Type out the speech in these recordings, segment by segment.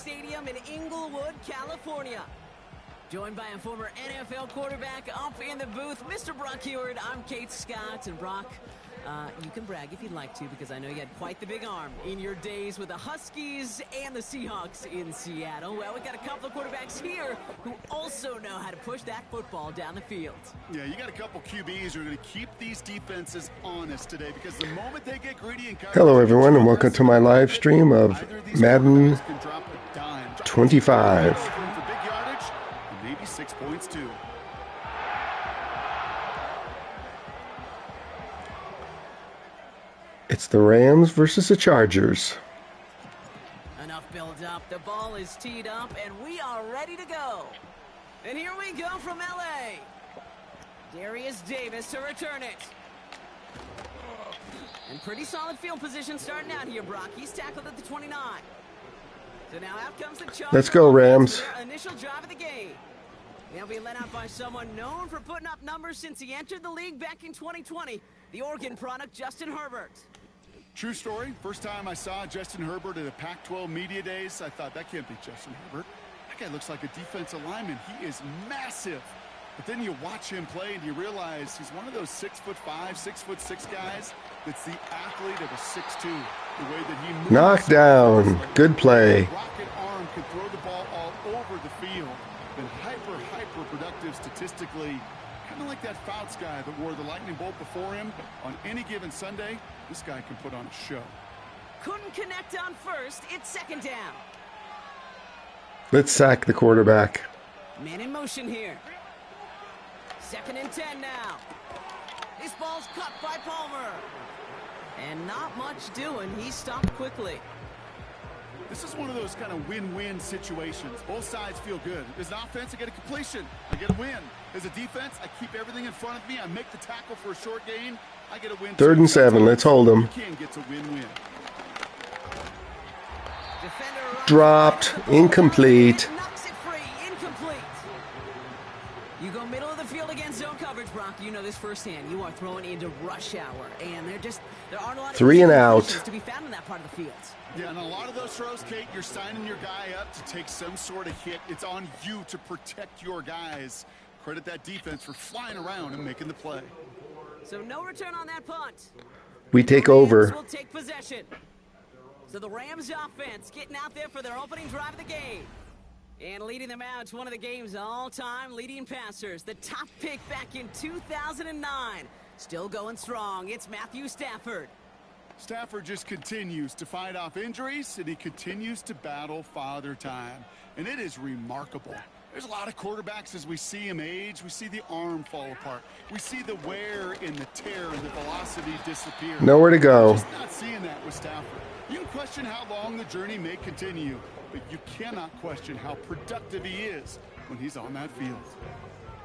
Stadium in Inglewood, California. Joined by a former NFL quarterback up in the booth, Mr. Brock Heward. I'm Kate Scott, and Brock, you can brag if you'd like to, because I know you had quite the big arm in your days with the Huskies and the Seahawks in Seattle. Well, we got a couple of quarterbacks here who also know how to push that football down the field. Yeah, you got a couple QBs who are going to keep these defenses honest today, because the moment they get greedy and Hello, everyone, and welcome to my live stream of Madden 25. For big yardage, and maybe 6 points too. It's the Rams versus the Chargers. Enough build up. The ball is teed up, and we are ready to go. And here we go from L.A. Darius Davis to return it. And pretty solid field position starting out here, Brock. He's tackled at the 29. So now out comes the Chargers. Let's go, Rams. Their initial drive of the game. They'll be led out by someone known for putting up numbers since he entered the league back in 2020. The Oregon product, Justin Herbert. True story. First time I saw Justin Herbert at a Pac-12 Media Days, I thought, that can't be Justin Herbert. That guy looks like a defensive lineman. He is massive. But then you watch him play and you realize he's one of those 6'5", 6'6" guys that's the athlete of a 6'2". The way that he moves. Knockdown. Good play. Rocket arm can throw the ball all over the field. Been hyper productive statistically. Kind of like that Fouts guy that wore the lightning bolt before him. On any given Sunday, this guy can put on a show. Couldn't connect on first. It's second down. Let's sack the quarterback. Man in motion here. 2nd and 10 now. This ball's cut by Palmer. And not much doing. He stopped quickly. This is one of those kind of win-win situations. Both sides feel good. As an offense, I get a completion. I get a win. As a defense, I keep everything in front of me. I make the tackle for a short gain. I get a win. 3rd and 7. Let's hold them. Gets a win-win. Dropped. Incomplete. Knocks it free. Incomplete. You go middle of the field against zone coverage, Brock. You know this firsthand. You are throwing into rush hour, and there aren't a lot of 3 and out to be found in that part of the field. Yeah, and a lot of those throws, Kate, you're signing your guy up to take some sort of hit. It's on you to protect your guys. Credit that defense for flying around and making the play. So no return on that punt. We take over. Will take possession. So the Rams offense getting out there for their opening drive of the game. And leading them out, one of the game's all-time leading passers. The top pick back in 2009. Still going strong. It's Matthew Stafford. Stafford just continues to fight off injuries, and he continues to battle father time. And it is remarkable. There's a lot of quarterbacks as we see him age. We see the arm fall apart. We see the wear and the tear and the velocity disappear. Nowhere to go. Just not seeing that with Stafford. You can question how long the journey may continue, but you cannot question how productive he is when he's on that field.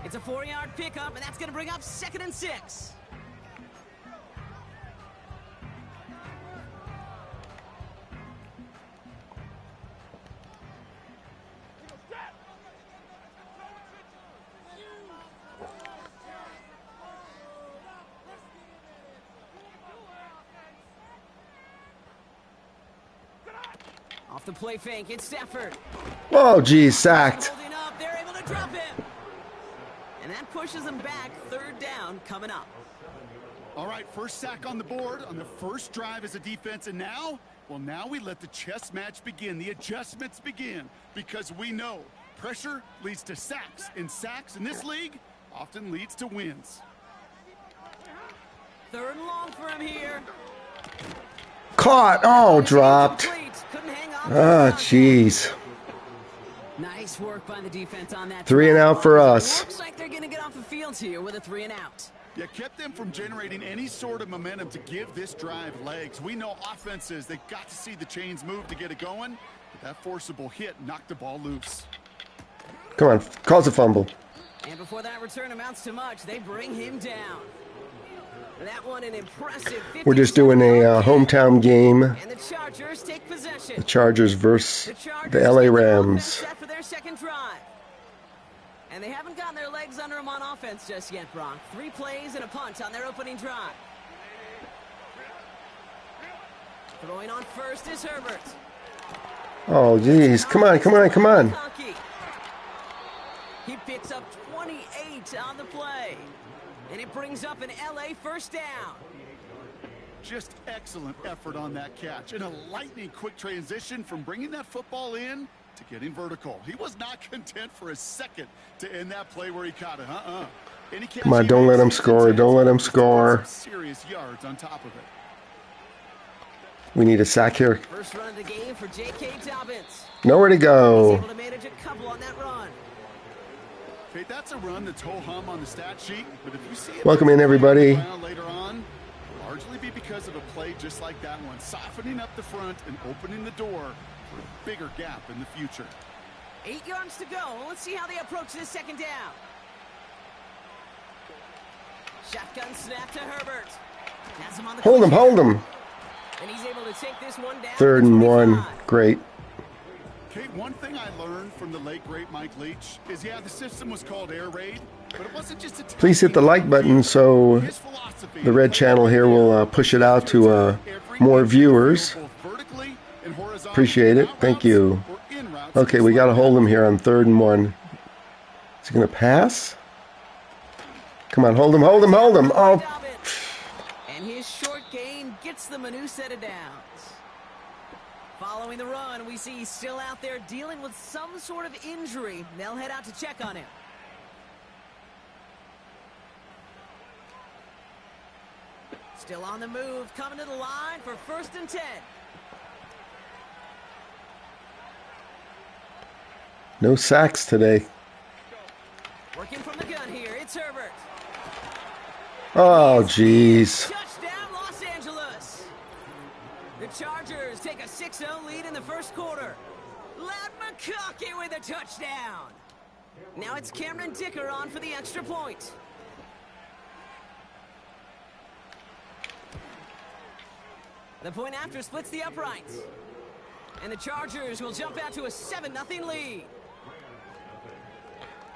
It's a 4-yard pickup, and that's going to bring up 2nd and 6. Off the play fake, it's Stafford. Oh, geez, sacked. Holding up, they're able to drop him. And that pushes them back. 3rd down coming up. All right, first sack on the board on the first drive as a defense. And now, well, now we let the chess match begin. The adjustments begin, because we know pressure leads to sacks. And sacks in this league often leads to wins. 3rd and long for him here. Caught. Oh, dropped. Oh, jeez. Nice work by the defense on that. 3 and out for us. Looks like they're going to get off the field here with a 3 and out. Yeah, kept them from generating any sort of momentum to give this drive legs. We know offenses, they've got to see the chains move to get it going. But that forcible hit knocked the ball loose. Come on, cause a fumble. And before that return amounts to much, they bring him down. That one an impressive. We're just doing a hometown game. And the Chargers take possession. The Chargers versus the LA Rams. Set for their 2nd drive. And they haven't gotten their legs under them on offense just yet, Brock. 3 plays and a punt on their opening drive. Throwing on first is Herbert. Oh, geez. Come on, come on, come on. He picks up 28 on the play. And it brings up an LA first down. Just excellent effort on that catch. And a lightning quick transition from bringing that football in to getting vertical. He was not content for a second to end that play where he caught it. Come on, don't let him score. Don't let him score. Serious yards on top of it. We need a sack here. First run of the game for J.K. Dobbins. Nowhere to go. He's able to manage a couple on that run. Okay, that's a run that's ho-hum on the stat sheet, but if you see it Welcome in, everybody. Later on, it'll largely be because of a play just like that one, softening up the front and opening the door for a bigger gap in the future. 8 yards to go. Let's see how they approach this second down. Shotgun snap to Herbert. Has him on the Hold him, hold him. And he's able to take this one down. 3rd and 1. Great. Okay, one thing I learned from the late, great Mike Leach is, yeah, the system was called Air Raid, but it wasn't just a... Please hit the like button so the red channel here will push it out to more viewers. Appreciate it. Thank you. Okay, we got to hold him here on 3rd and 1. Is he going to pass? Come on, hold him, hold him, hold him. Oh. And his short gain gets them a new set of downs. Following the run, we see he's still out there dealing with some sort of injury. They'll head out to check on him. Still on the move, coming to the line for 1st and 10. No sacks today. Working from the gun here, it's Herbert. Oh, jeez. Touchdown, Los Angeles. The Chargers take a 6-0 lead in the first quarter. Lad McConkey with a touchdown. Now it's Cameron Dicker on for the extra point. The point after splits the uprights. And the Chargers will jump out to a 7-0 lead.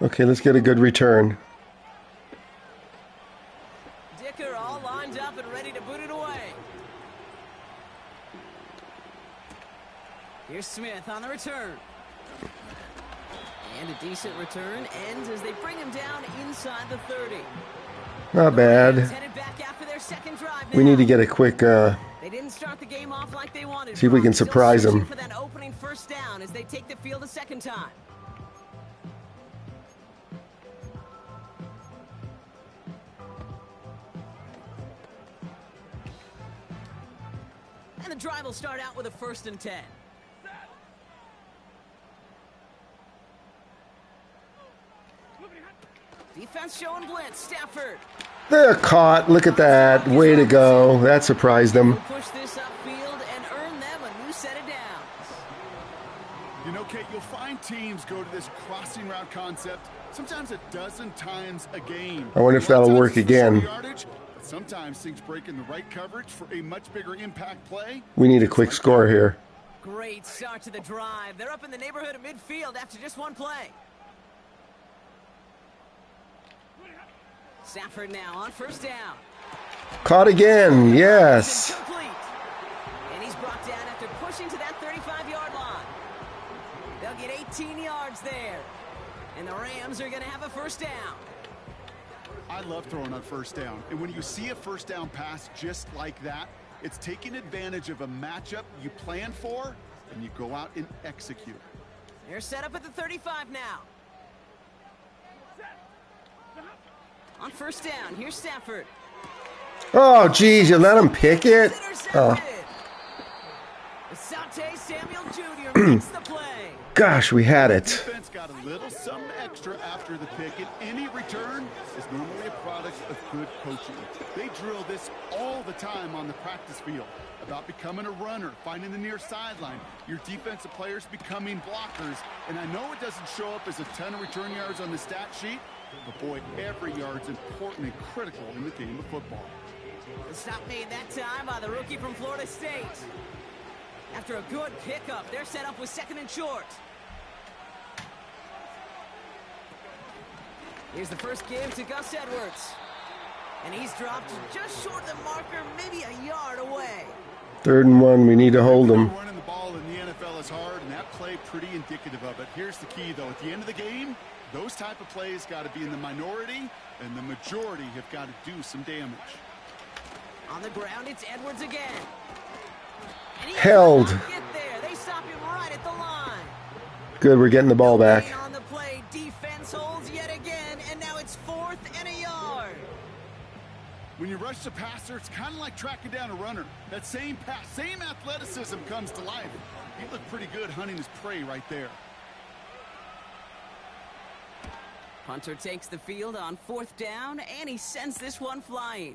Okay, let's get a good return. Dicker all lined up and ready to boot it away. Here's Smith on the return. And a decent return ends as they bring him down inside the 30. Not bad. Headed back after their second drive now. We need to get a quick they didn't start the game off like they wanted. see if we can surprise Still them. searching for that opening first down as they take the field a second time. And the drive will start out with a 1st and 10. Defense showing blitz. Stafford. They're caught. Look at that. Way to go. That surprised them. Push this upfield and earn them a new set of downs. You know, Kate, you'll find teams go to this crossing route concept sometimes a dozen times a game. I wonder if that'll work again. Sometimes things break in the right coverage for a much bigger impact play. We need a quick score here. Great start to the drive. They're up in the neighborhood of midfield after just one play. Stafford now on 1st down. Caught again. Yes. Incomplete. And he's brought down after pushing to that 35-yard line. They'll get 18 yards there. And the Rams are going to have a 1st down. I love throwing on 1st down. And when you see a 1st down pass just like that, it's taking advantage of a matchup you plan for, and you go out and execute. They're set up at the 35 now. On 1st down, here's Stafford. Oh, geez, you let him pick it? Oh. Asante Samuel Jr. makes the play. Gosh, we had it. Defense got a little something extra after the pick, and any return is normally a product of good coaching. They drill this all the time on the practice field about becoming a runner, finding the near sideline, your defensive players becoming blockers. And I know it doesn't show up as a ton of return yards on the stat sheet, but boy, every yard's important and critical in the game of football. The stop made that time by the rookie from Florida State. After a good pickup, they're set up with 2nd and short. Here's the first give to Gus Edwards. And he's dropped just short of the marker, maybe a yard away. 3rd and 1, we need to hold them. Running the ball in the NFL was hard, and that play pretty indicative of it. Here's the key, though. At the end of the game, those type of plays got to be in the minority, and the majority have got to do some damage. On the ground, it's Edwards again. Held. Get there. They stop him right at the line. Good, we're getting the ball back. On the play, defense holds yet again, and now it's 4th and a yard. When you rush the passer, it's kind of like tracking down a runner. That same pass, same athleticism comes to life. He looked pretty good hunting his prey right there. Hunter takes the field on 4th down, and he sends this one flying.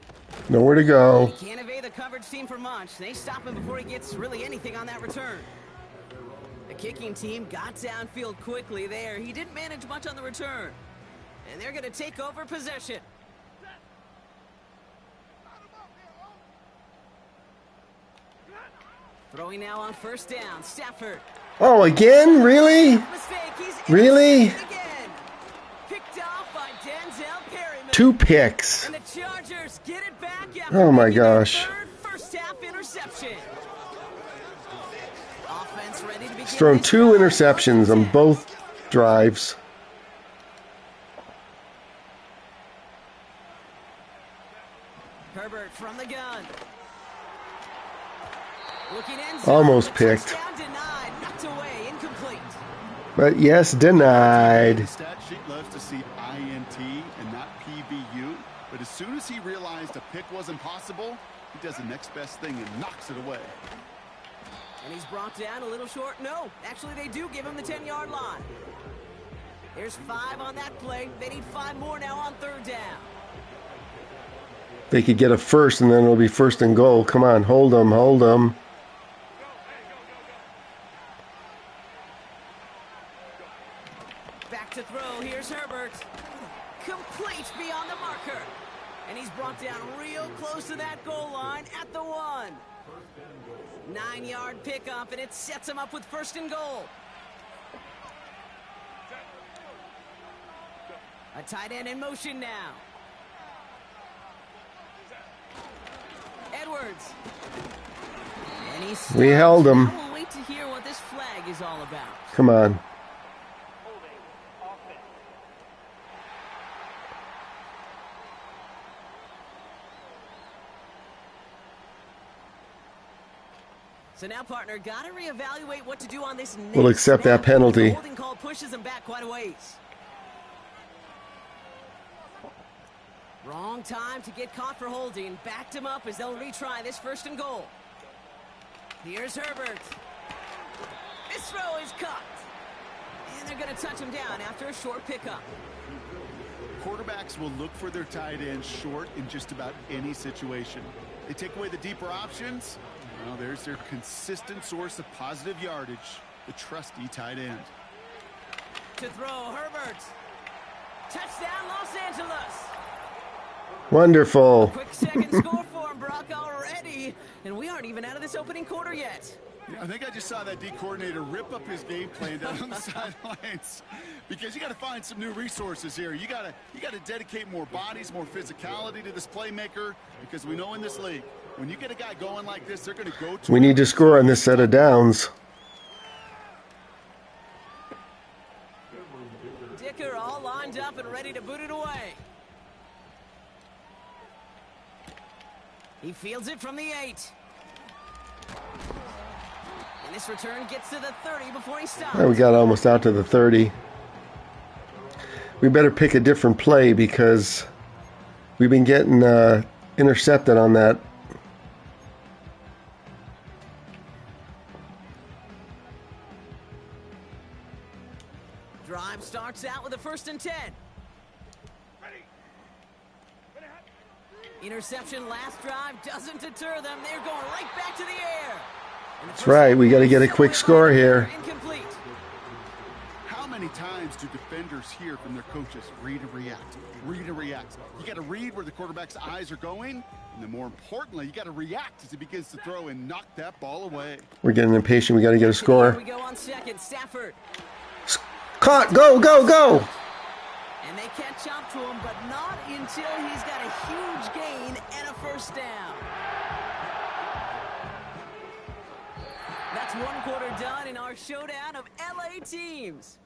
Nowhere to go. He can't evade the coverage team for much. They stop him before he gets really anything on that return. The kicking team got downfield quickly there. He didn't manage much on the return. And they're going to take over possession. Throwing now on 1st down. Stafford. Oh, again? Really? Really? Picked off by Denzel Perryman. 2 picks. And the Chargers get it back Oh my gosh. First half interception. Offense ready to begin. He's thrown 2 interceptions on both drives. Herbert from the gun. Almost picked. Denied, knocked away, incomplete. But yes, denied. Stat sheet loves to see INT and not PBU, but as soon as he realized a pick wasn't possible, he does the next best thing and knocks it away. And he's brought down a little short. No, actually they do give him the 10-yard line. There's 5 on that play. They need 5 more now on 3rd down. They could get a first, and then it'll be 1st and goal. Come on, hold them, hold them. Back to throw. Here's Herbert. Complete beyond the marker. And he's brought down real close to that goal line at the 1. 9-yard pickup, and it sets him up with 1st and goal. A tight end in motion now. Edwards. And we held him. Now we'll wait to hear what this flag is all about. Come on. So now, partner, got to reevaluate what to do on this next We'll accept snap. that penalty. The holding call pushes him back quite a ways. Wrong time to get caught for holding. Backed him up as they'll retry this 1st and goal. Here's Herbert. This throw is caught. And they're going to touch him down after a short pickup. Quarterbacks will look for their tight ends short in just about any situation. They take away the deeper options. Well, there's their consistent source of positive yardage, the trusty tight end. To throw, Herbert. Touchdown, Los Angeles. Wonderful. Quick second score for him, Brock, already. And we aren't even out of this opening quarter yet. I think I just saw that D coordinator rip up his game plan down on the sidelines, because you got to find some new resources here. You got to dedicate more bodies, more physicality to this playmaker, because we know in this league, when you get a guy going like this, they're going to go to. We need to score on this set of downs. Dicker all lined up and ready to boot it away. He fields it from the 8. And this return gets to the 30 before he stops. We got almost out to the 30. We better pick a different play because we've been getting intercepted on that. Drive starts out with a 1st and 10. Interception last drive doesn't deter them. They're going right back to the air. That's right. We got to get a quick score here. Incomplete. How many times do defenders hear from their coaches, read and react, read and react? You got to read where the quarterback's eyes are going, and then more importantly, you got to react as he begins to throw and knock that ball away. We're getting impatient. We got to get a score. Here we go on 2nd. Stafford. Caught. Go, go, go. And they catch up to him, but not until he's got a huge gain and a 1st down. That's one quarter done in our showdown of LA teams.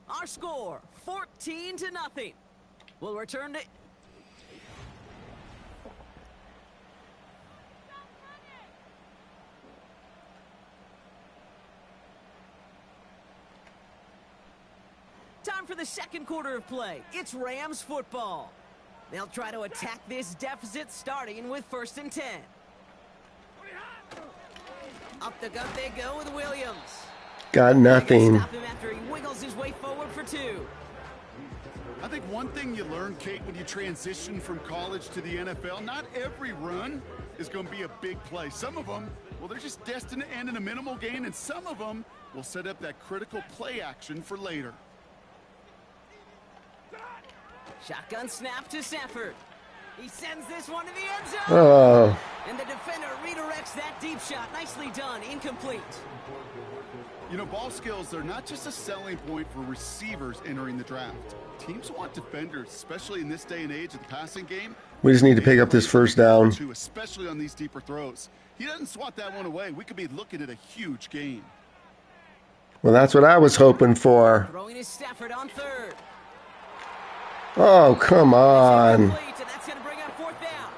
Our score, 14-0. We'll return to... Time for the second quarter of play. It's Rams football. They'll try to attack this deficit starting with 1st and 10. Up the gut they go with Williams. Got nothing. Stop him after he wiggles his way forward for 2. I think one thing you learn, Kate, when you transition from college to the NFL, not every run is going to be a big play. Some of them, well, they're just destined to end in a minimal gain, and some of them will set up that critical play action for later. Shotgun snap to Stafford. He sends this one to the end zone. Oh. And the defender redirects that deep shot. Nicely done. Incomplete. You know, ball skills, they're not just a selling point for receivers entering the draft. Teams want defenders, especially in this day and age of the passing game. We just need to pick up this first down. Especially on these deeper throws. He doesn't swat that one away. We could be looking at a huge gain. Well, that's what I was hoping for. Throwing is Stafford on 3rd. Oh, come on. And that's going to bring up 4th down.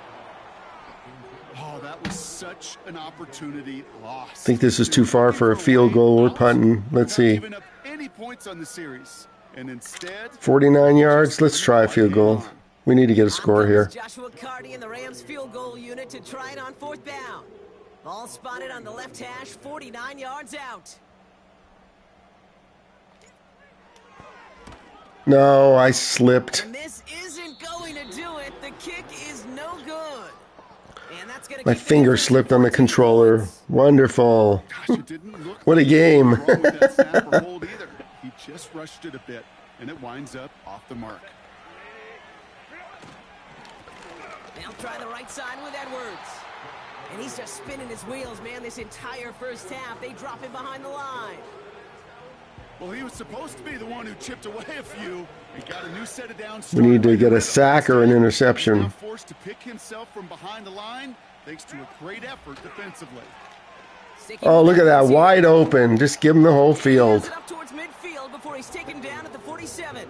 Oh, that was such an opportunity lost. I think this is too far for a field goal. We're punting. Let's see. Giving up any points on the series. And instead, 49 yards. Let's try a field goal. We need to get a score here. Joshua Carty and the Rams field goal unit to try it on 4th down. Ball spotted on the left hash, 49 yards out. No, I slipped. And this isn't going to do it. The kick is no good. And that's going to My finger slipped on the controller. Wonderful. Gosh, it didn't look What a game. wrong with that snap or hold either. He just rushed it a bit, and it winds up off the mark. They'll try the right side with Edwards. And he's just spinning his wheels, man, this entire first half. They drop him behind the line. Well, he was supposed to be the one who chipped away a few. He got a new set of downs. We need to get a sack or an interception. Now forced to pick himself from behind the line thanks to a great effort defensively. Oh, look at that. Wide open. Just give him the whole field. Up towards midfield before he's taken down at the 47.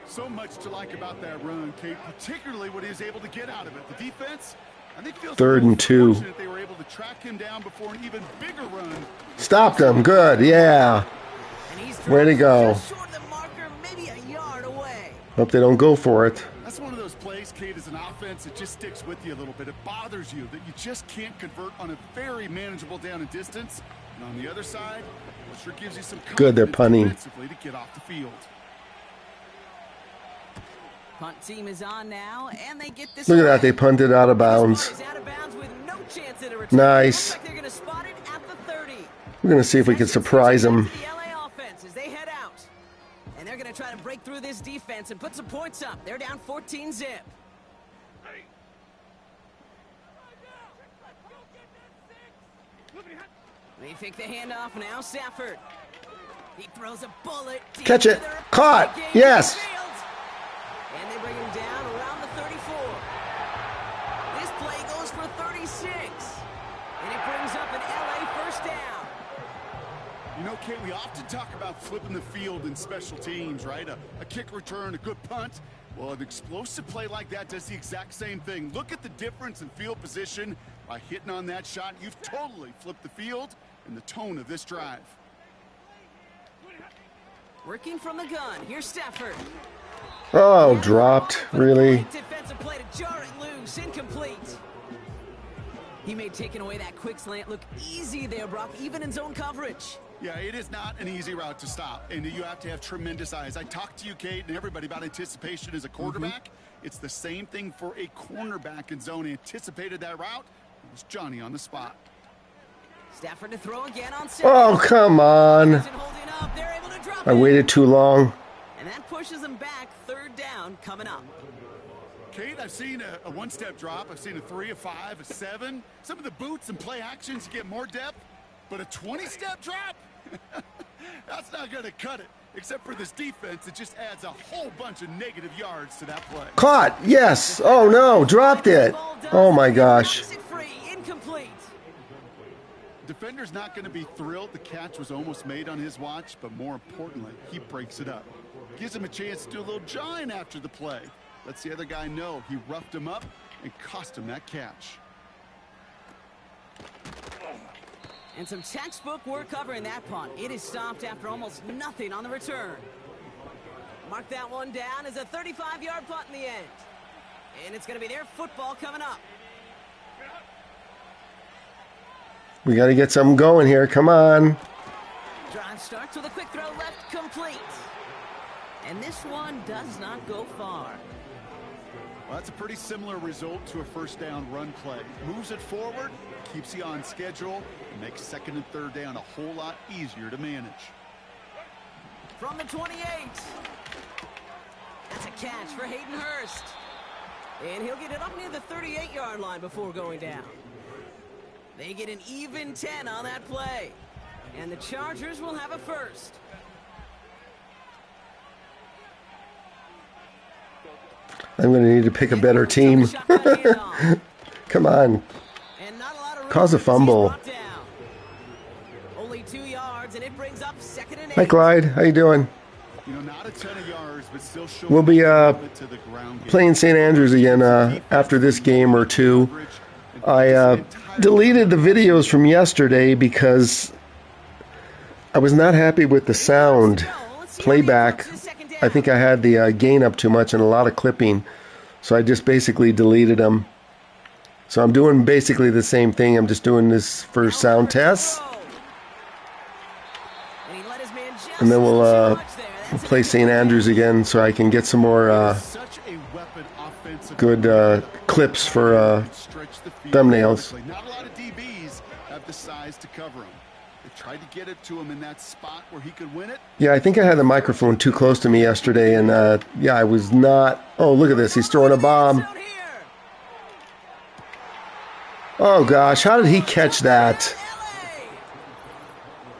So much to like about that run, Kate, particularly what he was able to get out of it. The defense, I think, feels 3rd and 2. fortunate they were able to track him down before an even bigger run. Stopped him. Good. Yeah. Way to go. Short of the marker, maybe a yard away. Hope they don't go for it. That's one of those plays, Kate, as an offense, it just sticks with you a little bit. It bothers you that you just can't convert on a very manageable down and distance. And on the other side, it sure gives you some Good, they're punting. defensively to get off the field. Punt team is on now, and they get this. Look at that. They punted out of bounds. Out of bounds with no chance at a return. Nice. Looks like they're going to spot it at the 30. We're going to see if we can surprise them. The LA offense as they head out. And they're going to try to break through this defense and put some points up. They're down 14-zip. They take the handoff now. Stafford. He throws a bullet. Catch it. Caught. Yes. And they bring him down around the 34. This play goes for 36. And it brings up an LA first down. You know, Kate, we often talk about flipping the field in special teams, right? A kick return, a good punt. Well, an explosive play like that does the exact same thing. Look at the difference in field position. By hitting on that shot, you've totally flipped the field and the tone of this drive. Working from the gun. Here's Stafford. Oh, dropped. Really? Defensive play to jar it loose. Incomplete. He made taking away that quick slant look easy there, Brock, even in zone coverage. Yeah, it is not an easy route to stop, and you have to have tremendous eyes. I talked to you, Kate, and everybody about anticipation as a quarterback. It's the same thing for a cornerback in zone. Anticipated that route. It was Johnny on the spot. Stafford to throw again on set. Oh, come on. I waited too long. And that pushes them back. 3rd down coming up. Kate, I've seen a one-step drop. I've seen a 3, a 5, a 7. Some of the boots and play actions get more depth, but a 20-step drop? That's not going to cut it. Except for this defense, it just adds a whole bunch of negative yards to that play. Caught. Yes. Oh, no. Dropped it. Oh, my gosh. Defender's not going to be thrilled. The catch was almost made on his watch, but more importantly, he breaks it up. Gives him a chance to do a little jawing after the play. Lets the other guy know he roughed him up and cost him that catch. And some textbook work covering that punt. It is stopped after almost nothing on the return. Mark that one down as a 35-yard punt in the end. And it's going to be their football coming up. We got to get something going here. Come on. Drive starts with a quick throw left, complete. And this one does not go far. Well, that's a pretty similar result to a first down run play. Moves it forward, keeps you on schedule, and makes second and third down a whole lot easier to manage. From the 28. That's a catch for Hayden Hurst. And he'll get it up near the 38-yard line before going down. They get an even 10 on that play. And the Chargers will have a first. I'm going to need to pick a better team. Come on. Cause a fumble. Only 2 yards, and it brings up second and 8. Hi, Clyde. How you doing? You know, not a ton of yards, but still we'll be playing St. Andrews again after this game or two. I deleted the videos from yesterday because I was not happy with the sound playback. I think I had the gain up too much and a lot of clipping, so I just basically deleted them. So I'm doing basically the same thing. I'm just doing this for sound tests, and then we'll play St. Andrews again so I can get some more good clips for thumbnails. Not a lot of DBs have the size to cover him. They tried to get it to him in that spot where he could win it. Yeah, I think I had the microphone too close to me yesterday, and yeah, I was not. Oh, look at this. He's throwing a bomb. Oh, gosh. How did he catch that?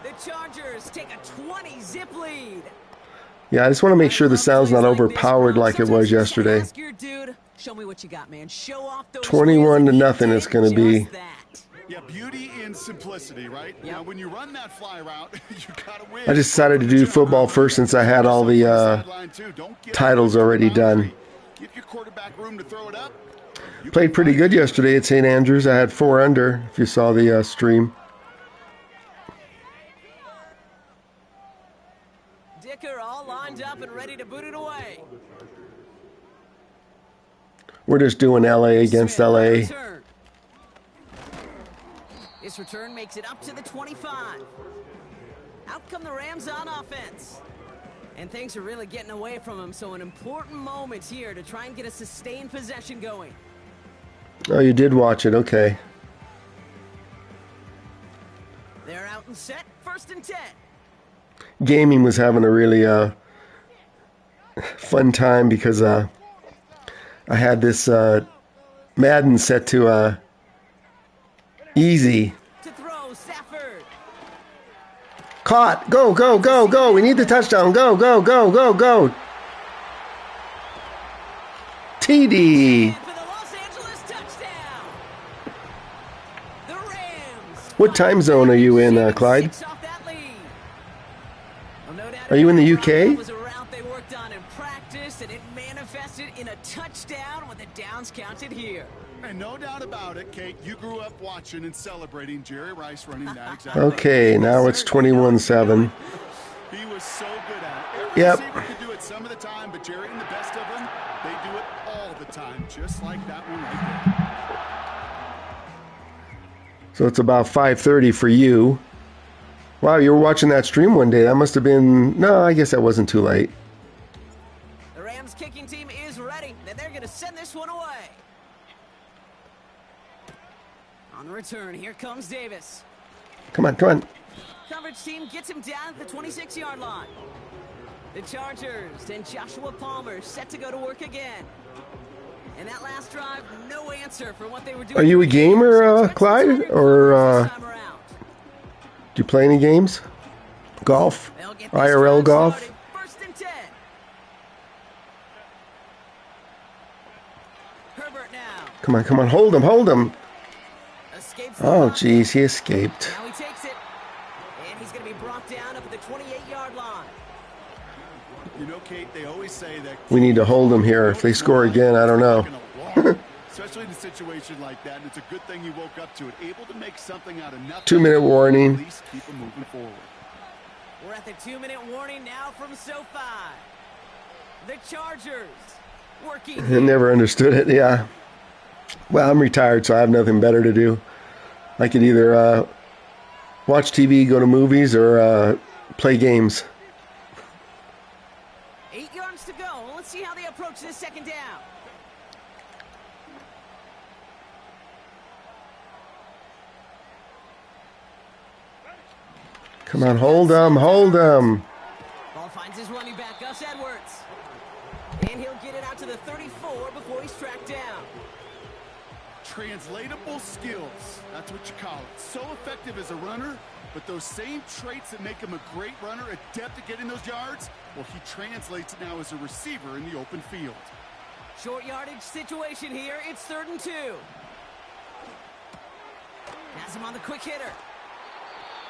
The Chargers take a 20-zip lead. Yeah, I just want to make sure the sound's not overpowered like it was yesterday. Show me what you got, man. Show off those 21-0 it's going to be. Yeah, beauty in simplicity, right? Now, when you run that fly route, you got to win. I decided to do football first since I had all the titles already done. Give your quarterback room to throw it up. Played pretty good yesterday at St. Andrews. I had 4 under, if you saw the stream. Dicker all lined up and ready to boot it away. We're just doing LA against LA. This return makes it up to the 25. Out come the Rams on offense. And things are really getting away from them, so an important moment here to try and get a sustained possession going. Oh, you did watch it. Okay. They're out and set. First and 10. Gaming was having a really fun time because I had this Madden set to easy. To throw, Stafford. Caught. Go, go, go, go. We need the touchdown. Go, go, go, go, go. TD. What time zone are you in, Clyde? Are you in the UK? Was a route they worked on in practice, and it manifested in a touchdown with the downs counted here. And no doubt about it, Kate, you grew up watching and celebrating Jerry Rice running that exactly. Okay, now it's 21-7. He was so good at it. Every Yep. receiver could do it some of the time, but Jerry and the best of them, they do it all the time, just like that one right there. So it's about 5:30 for you. Wow, you were watching that stream one day. That must have been... No, I guess that wasn't too late. The Rams kicking team is ready, and they're going to send this one away. On the return, here comes Davis. Come on, come on. Coverage team gets him down at the 26-yard line. The Chargers and Joshua Palmer set to go to work again. And that last drive, no answer for what they were doing. Are you a gamer, Clyde? Or do you play any games? Golf? IRL golf? First and 10. Herbert now. Come on, come on. Hold him, hold him. Escapes Oh, geez, he escaped. Now he You know, Kate, they always say that We need to hold them here. If they score again, I don't know. Especially in a situation like that, and it's a good thing you woke up to it. Able to make something out of nothing. 2-minute warning. At least keep them moving forward. We're at the 2-minute warning now from SoFi. The Chargers working. I never understood it, yeah. Well, I'm retired, so I have nothing better to do. I could either watch TV, go to movies, or play games. 8 yards to go. Let's see how they approach this second down. Come on, hold them, hold them. Ball finds his running back, Gus Edwards. And he'll get it out to the 34 before he's tracked down. Translatable skills. That's what you call it. So effective as a runner, but those same traits that make him a great runner, adept at getting those yards, well, he translates it now as a receiver in the open field. Short yardage situation here. It's 3rd and 2. Has him on the quick hitter.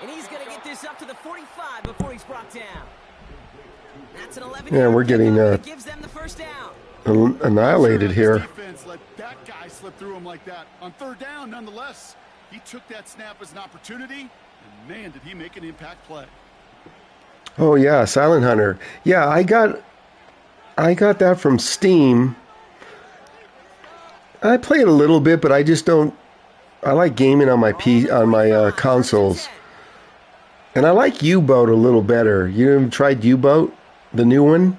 And he's going to get this up to the 45 before he's brought down. That's an 11. Yeah, we're getting gives them the first down. Annihilated here. Defense let that guy slip through him like that. On 3rd down, nonetheless, he took that snap as an opportunity, and man, did he make an impact play. Oh yeah, Silent Hunter. Yeah, I got that from Steam. I play it a little bit, but I just don't. I like gaming on my consoles. And I like U-Boat a little better. You ever tried U-Boat, the new one?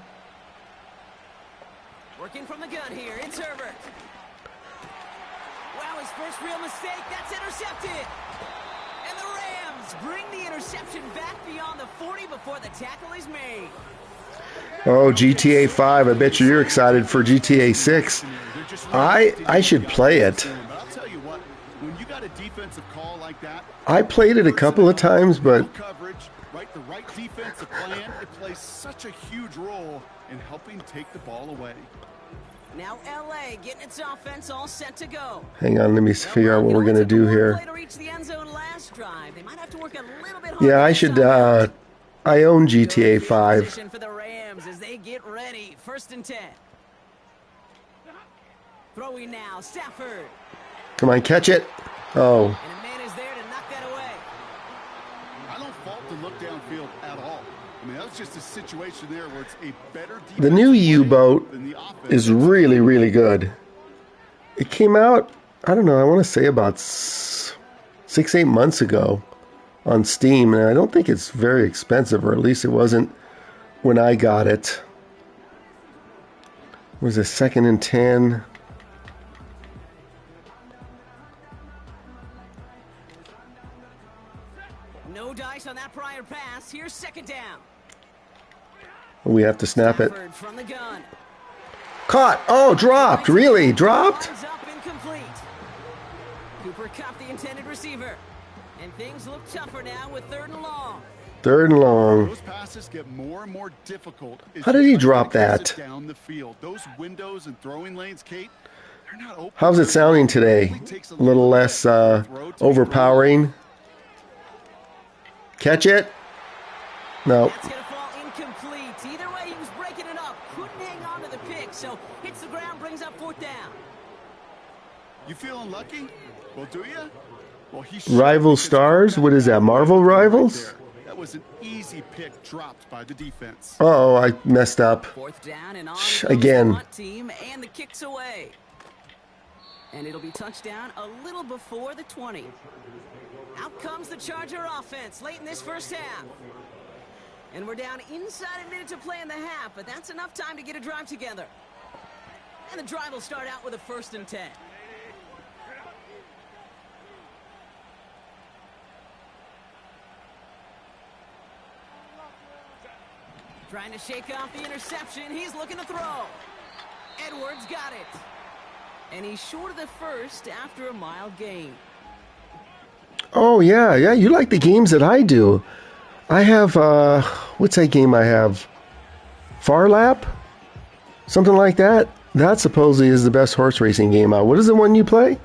Working from the gun here, it's Herbert. Wow, his first real mistake, that's intercepted. And the Rams bring the interception back beyond the 40 before the tackle is made. Oh, GTA 5. I bet you're excited for GTA 6. I should play it. But I'll tell you what, when you got a defensive call like that, I played it a couple of times, but coverage, right, the right defensive plan, it plays such a huge role in helping take the ball away. Now LA getting its offense all set to go. hang on, let me figure out what we're going to do here. Yeah, I should, I own GTA 5. For the Rams as they get ready. 1st and 10. Throwing now, Stafford. Come on, catch it. Oh. And a man is there to knock that away. I don't fault the look downfield at all. I mean, that was just a situation there where it's a better defense. The new U-Boat is really, really good. It came out, I don't know, I want to say about 6-8 months ago on Steam, and I don't think it's very expensive, or at least it wasn't when I got it. It was a 2nd and 10. No dice on that prior pass. Here's 2nd down. We have to snap it. Stafford from the gun. Caught. Oh, dropped. Really? Dropped? Arms up, incomplete. Cooper Kupp, the intended receiver. And things look tougher now with 3rd and long. 3rd and long. Those passes get more and more difficult. How did he drop that? Down the field. Those windows and throwing lanes, Kate, they're not open. How's it sounding today? A little less overpowering. Catch it? No. That's going to fall incomplete. Either way, he was breaking it up. Couldn't hang on to the pick, so hits the ground, brings up 4th down. You feeling lucky? Well, do you? Well, Rival Stars? What is that? Marvel Rivals? That was an easy pick dropped by the defense. Oh, I messed up. 4th down and on Again. the team, and the kick's away. And it'll be touchdown a little before the 20. Out comes the Charger offense late in this first half. And we're down inside a minute to play in the half, but that's enough time to get a drive together. And the drive will start out with a 1st and 10. Trying to shake off the interception. He's looking to throw. Edwards got it. And he's short of the first after a mile gain. Oh, yeah. You like the games that I do. I have, what's that game I have? Farlap? Something like that? That supposedly is the best horse racing game out. What is the one you play?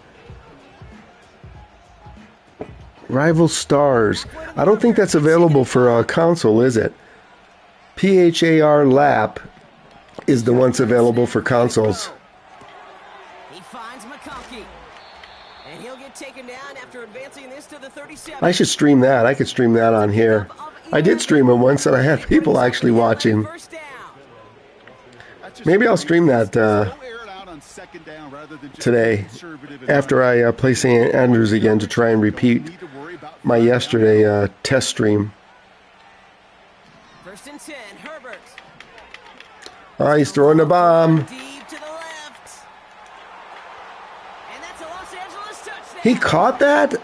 Rival Stars. I don't think that's available for a console, is it? PHAR Lap is the one that's available for consoles. He finds McConkey. And he'll get taken down after advancing this to the 37. I should stream that. I could stream that on here. I did stream it once and I had people actually watching. Maybe I'll stream that today after I play St. Andrews again to try and repeat my yesterday test stream. First and 10, Herbert. Oh, he's throwing the bomb. Deep to the left. And that's a Los Angeles touchdown. He caught that?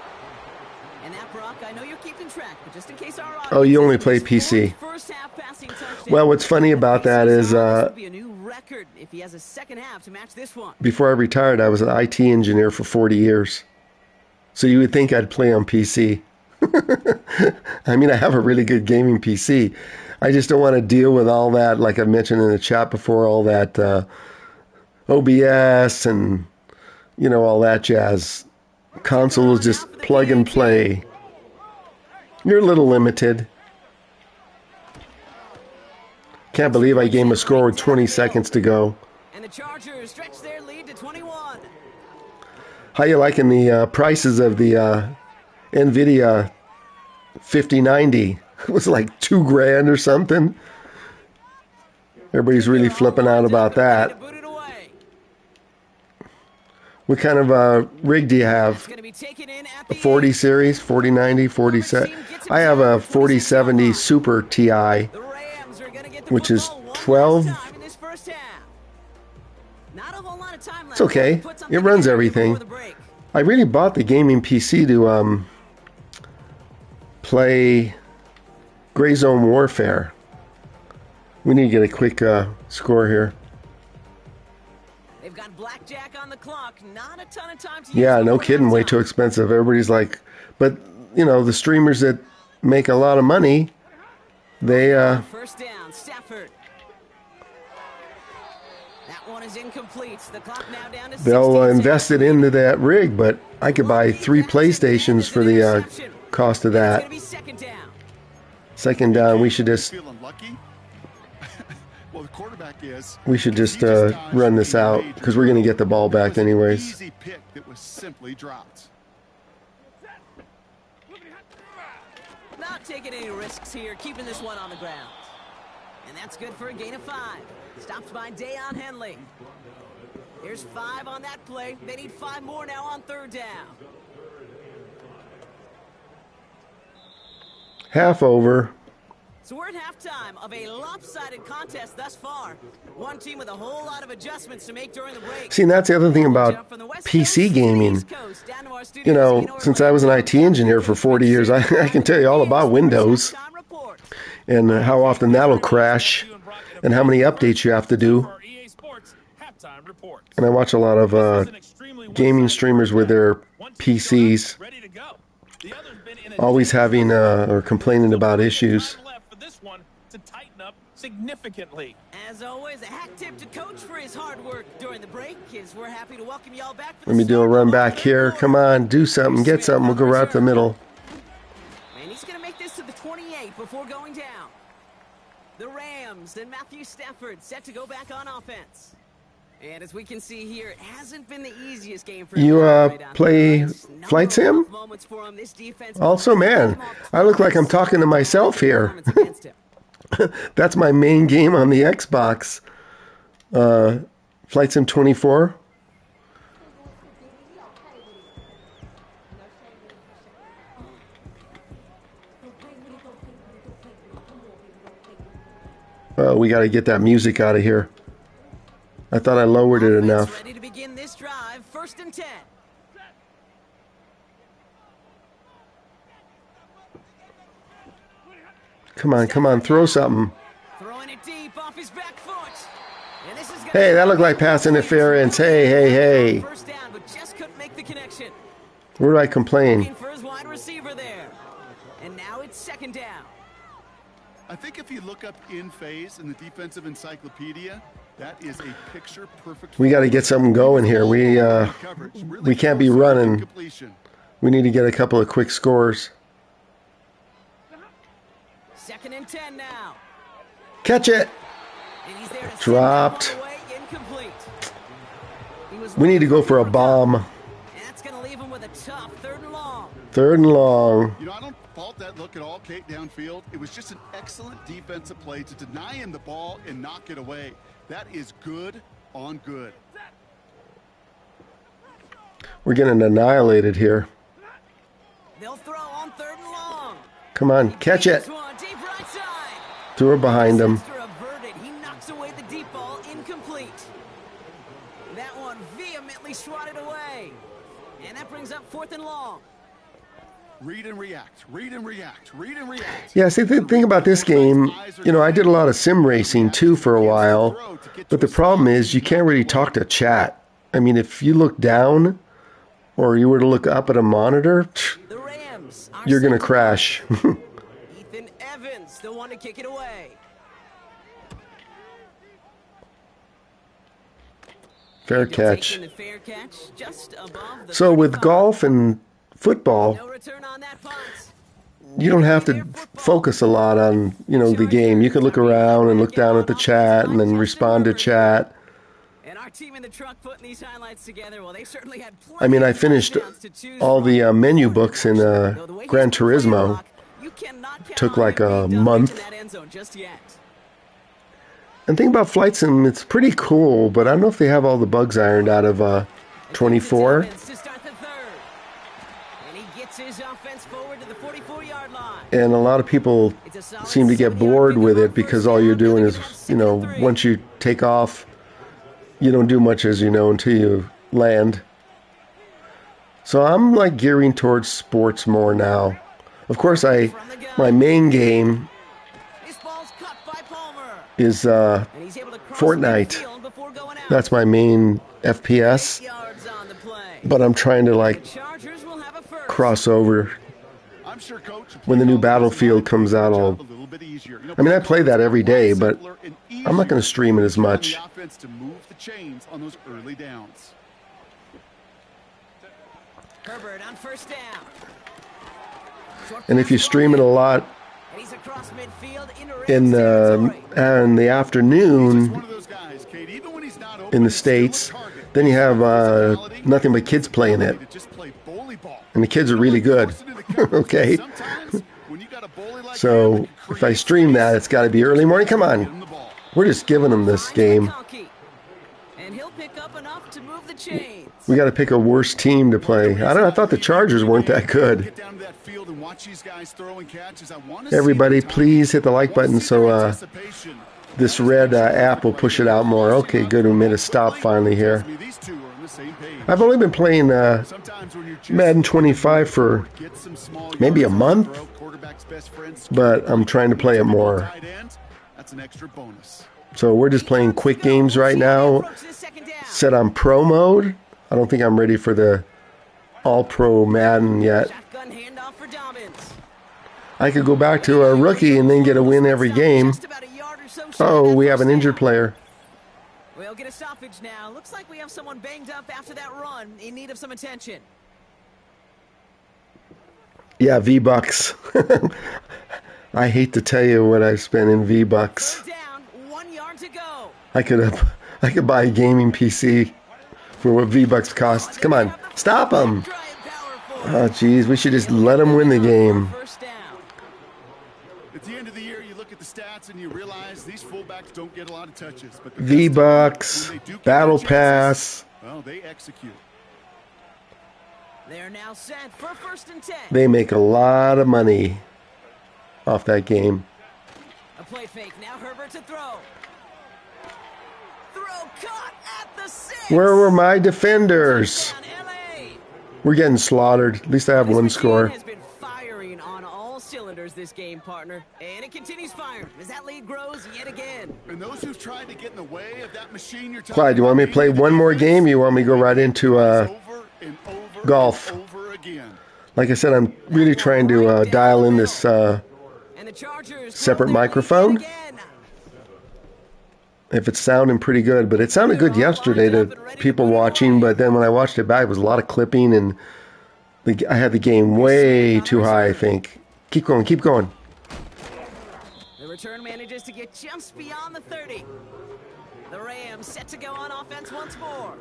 And that, Brock, I know you're keeping track, but just in case our Oh, you only play PC. first half passing touchdown. Well, what's funny about that is Be a new record if he has a second half to match this one. before I retired, I was an IT engineer for 40 years. So you would think I'd play on PC. I mean, I have a really good gaming PC. I just don't want to deal with all that, like I mentioned in the chat before, all that OBS and, you know, all that jazz. Console is just plug and play. You're a little limited. Can't believe I gave him a score with 20 seconds to go. And the Chargers stretch their lead to 21. How you liking the prices of the NVIDIA 5090? It was like $2,000 or something. Everybody's really flipping out about that. What kind of rig do you have? A 40 series, 4090, 4070? I have a 4070 Super TI, which is 12. It's okay. It runs everything. I really bought the gaming PC to play Gray Zone Warfare. We need to get a quick score here. They've got blackjack on the clock. Not a ton of time to Yeah, no kidding. Way too expensive. Everybody's like, but you know, the streamers that make a lot of money, they First down, Stafford. That one is incomplete. The clock now down to 16 they'll seconds. invest it into that rig. But I could buy 3 PlayStations for the cost of It's that. gonna be second down. Second down, we should just Feeling lucky? Well, the quarterback is. we should just run this out because we're gonna get the ball back anyways. Easy pick that was simply dropped. Not taking any risks here, keeping this one on the ground. And that's good for a gain of 5. Stopped by Dayon Henley. Here's 5 on that play. They need 5 more now on third down. Half over. So we're at halftime of a lopsided contest thus far. One team with a whole lot of adjustments to make during the break. See, and that's the other thing about PC gaming. You know, since I was an IT engineer for 40 years, I can tell you all about Windows and how often that'll crash and how many updates you have to do. And I watch a lot of gaming streamers with their PCs always having or complaining about issues. Significantly. As always, a hack tip to Coach for his hard work during the break. We're happy to welcome y'all back. For Let me do a run back here. Come on, do something, get something. We'll go right up the middle. And he's going to make this to the 28 before going down. The Rams and Matthew Stafford set to go back on offense. And as we can see here, it hasn't been the easiest game for You him. play Flight Sim? Also, man, I look like I'm talking to myself here. That's my main game on the Xbox. Flight Sim 24. We got to get that music out of here. I thought I lowered it enough. Ready to begin this drive, first and 10. Come on, throw something. Throwing it deep off his back foot. And this is Hey, that looked like pass interference. Hey. First down, but just couldn't make the connection. Where do I complain? Looking for his wide receiver there. And now it's second down. I think if you look up in phase in the defensive encyclopedia, that is a picture perfect. We got to get something going here. We can't be running. We need to get a couple of quick scores. Second and 10 now. Catch it. And he's there to Dropped. send that one away, incomplete. He was We need to go for a bomb. And that's going to leave him with a tough 3rd and long. 3rd and long. You know, I don't fault that look at all, Kate, downfield. It was just an excellent defensive play to deny him the ball and knock it away. That is good on good. We're getting annihilated here. They'll throw on 3rd and long. Come on, catch it. This one, deep right side. Threw it behind him. Disaster averted. He knocks away the deep ball, incomplete. That one vehemently swatted away. And that brings up 4th and long. Read and react, read and react, read and react. Yeah, see, the thing about this game, you know, I did a lot of sim racing too for a while, but the problem is you can't really talk to chat. I mean, if you look down or you were to look up at a monitor, The Rams are you're going to set crash. Ethan Evans, the one to kick it away. Fair He'll catch. take in the fair catch just above the So with 35. golf and football, No return on that punt. you don't have to focus a lot on, you know, the game. You can look around and look down at the chat and then respond to chat. And our team in the truck putting these highlights together, well, they certainly had plenty I mean, I of finished touchdowns to choose all from. the menu books in Though the way Gran he's playing Turismo. block, you cannot count Took on like him a being done month. reaching that end zone just yet. And the thing about Flight Sim, it's pretty cool, but I don't know if they have all the bugs ironed out of 24. To start the 3rd. And he gets his offense forward to the 44-yard line. And a lot of people seem to get bored with it because all you're doing is, you know, once you take off, you don't do much, as you know, until you land. So I'm like gearing towards sports more now. Of course, my main game This ball's cut by Palmer. is And he's able to cross Fortnite. midfield before going out. That's my main FPS, 8 yards on the play. but I'm trying to like Chargers will have a first. cross over. I'm sure, Coach, When the new Battlefield comes out, I mean, I play that every day, but I'm not going to stream it as much. The offense to move the chains on those early downs. Herbert on 1st down. Short And if you pass stream it a lot and he's across midfield into in Rams territory. in the He's afternoon one of those guys, Kate, even when he's not open, in the he's still a States, target. then you have Physicality, nothing but kids playing it. to just play bully ball. And the kids are really good. Okay? Sometimes, when you got a bully like So him, it can if I create stream that, space. it's got to be early morning. Come Get on. him the ball. We're just giving them this game. And he'll pick up enough to move the chains. We got to pick a worse team to play. I don't know. I thought the Chargers weren't that good. Get down to that field and watch these guys throw and catch as I want to see Everybody, the time. please hit the like button so Anticipation. this red app will push it out more. Okay, good. We made a stop finally here. These two are on the same page. I've only been playing Sometimes when you're just Madden 25 for get some small maybe a yards on the month, throw, quarterback's best friends, but I'm trying to play it more. tight end, that's an extra bonus. So we're just playing quick games right now, set on pro mode. I don't think I'm ready for the all-pro Madden yet. Shotgun handoff for Dobbins. I could go back to a rookie and then get a win every game. Just about a yard or so short of Oh, that we have first an injured down. player. We'll get a stoppage now. Looks like we have someone banged up after that run, in need of some attention. Yeah, V-Bucks. I hate to tell you what I've spent in V-Bucks. Third down, 1 yard to go. I could buy a gaming PC for what V-Bucks costs. Come on, stop them. Dry and powerful. Oh, geez, we should just let them win the game. First down. At the end of the year, you look at the stats and you realize these fullbacks don't get a lot of touches. But the V-Bucks, when they do get Battle their chances, Pass. well, they execute. They're now set for 1st and 10. They make a lot of money off that game. A play fake. Now Herbert to throw. Throw caught at the 6. Where were my defenders? Down LA. We're getting slaughtered. At least I have This one machine score. has been firing on all cylinders this game, partner. And it continues firing as that lead grows yet again. And those who've tried to get in the way of that machine you're talking Clyde, do you want me to play one more game? Or you want me to go right into over and over golf? and over again. Like I said, I'm really trying to dial in this And the Chargers separate throw their lead microphone. again. if it's sounding pretty good. But it sounded good yesterday to people watching, but then when I watched it back, it was a lot of clipping, and I had the game way too high, I think. Keep going, keep going. return manages to get just beyond the 30. The Rams set to go on offense once more.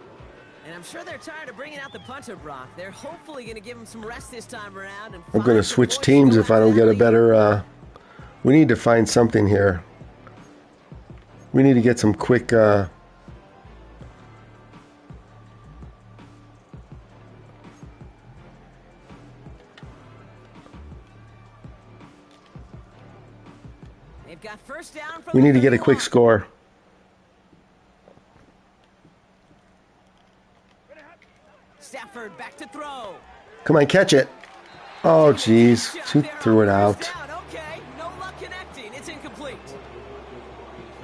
And I'm sure they're tired of bringing out the punter, Brock. They're hopefully going to give him some rest this time around. And I'm going to switch teams if I don't get a better... we need to find something here. We need to get some quick... They've got first down from we need to get a quick score. Stafford back to throw. Come on, catch it. Oh, jeez. She threw it out. Okay, no luck connecting. It's incomplete.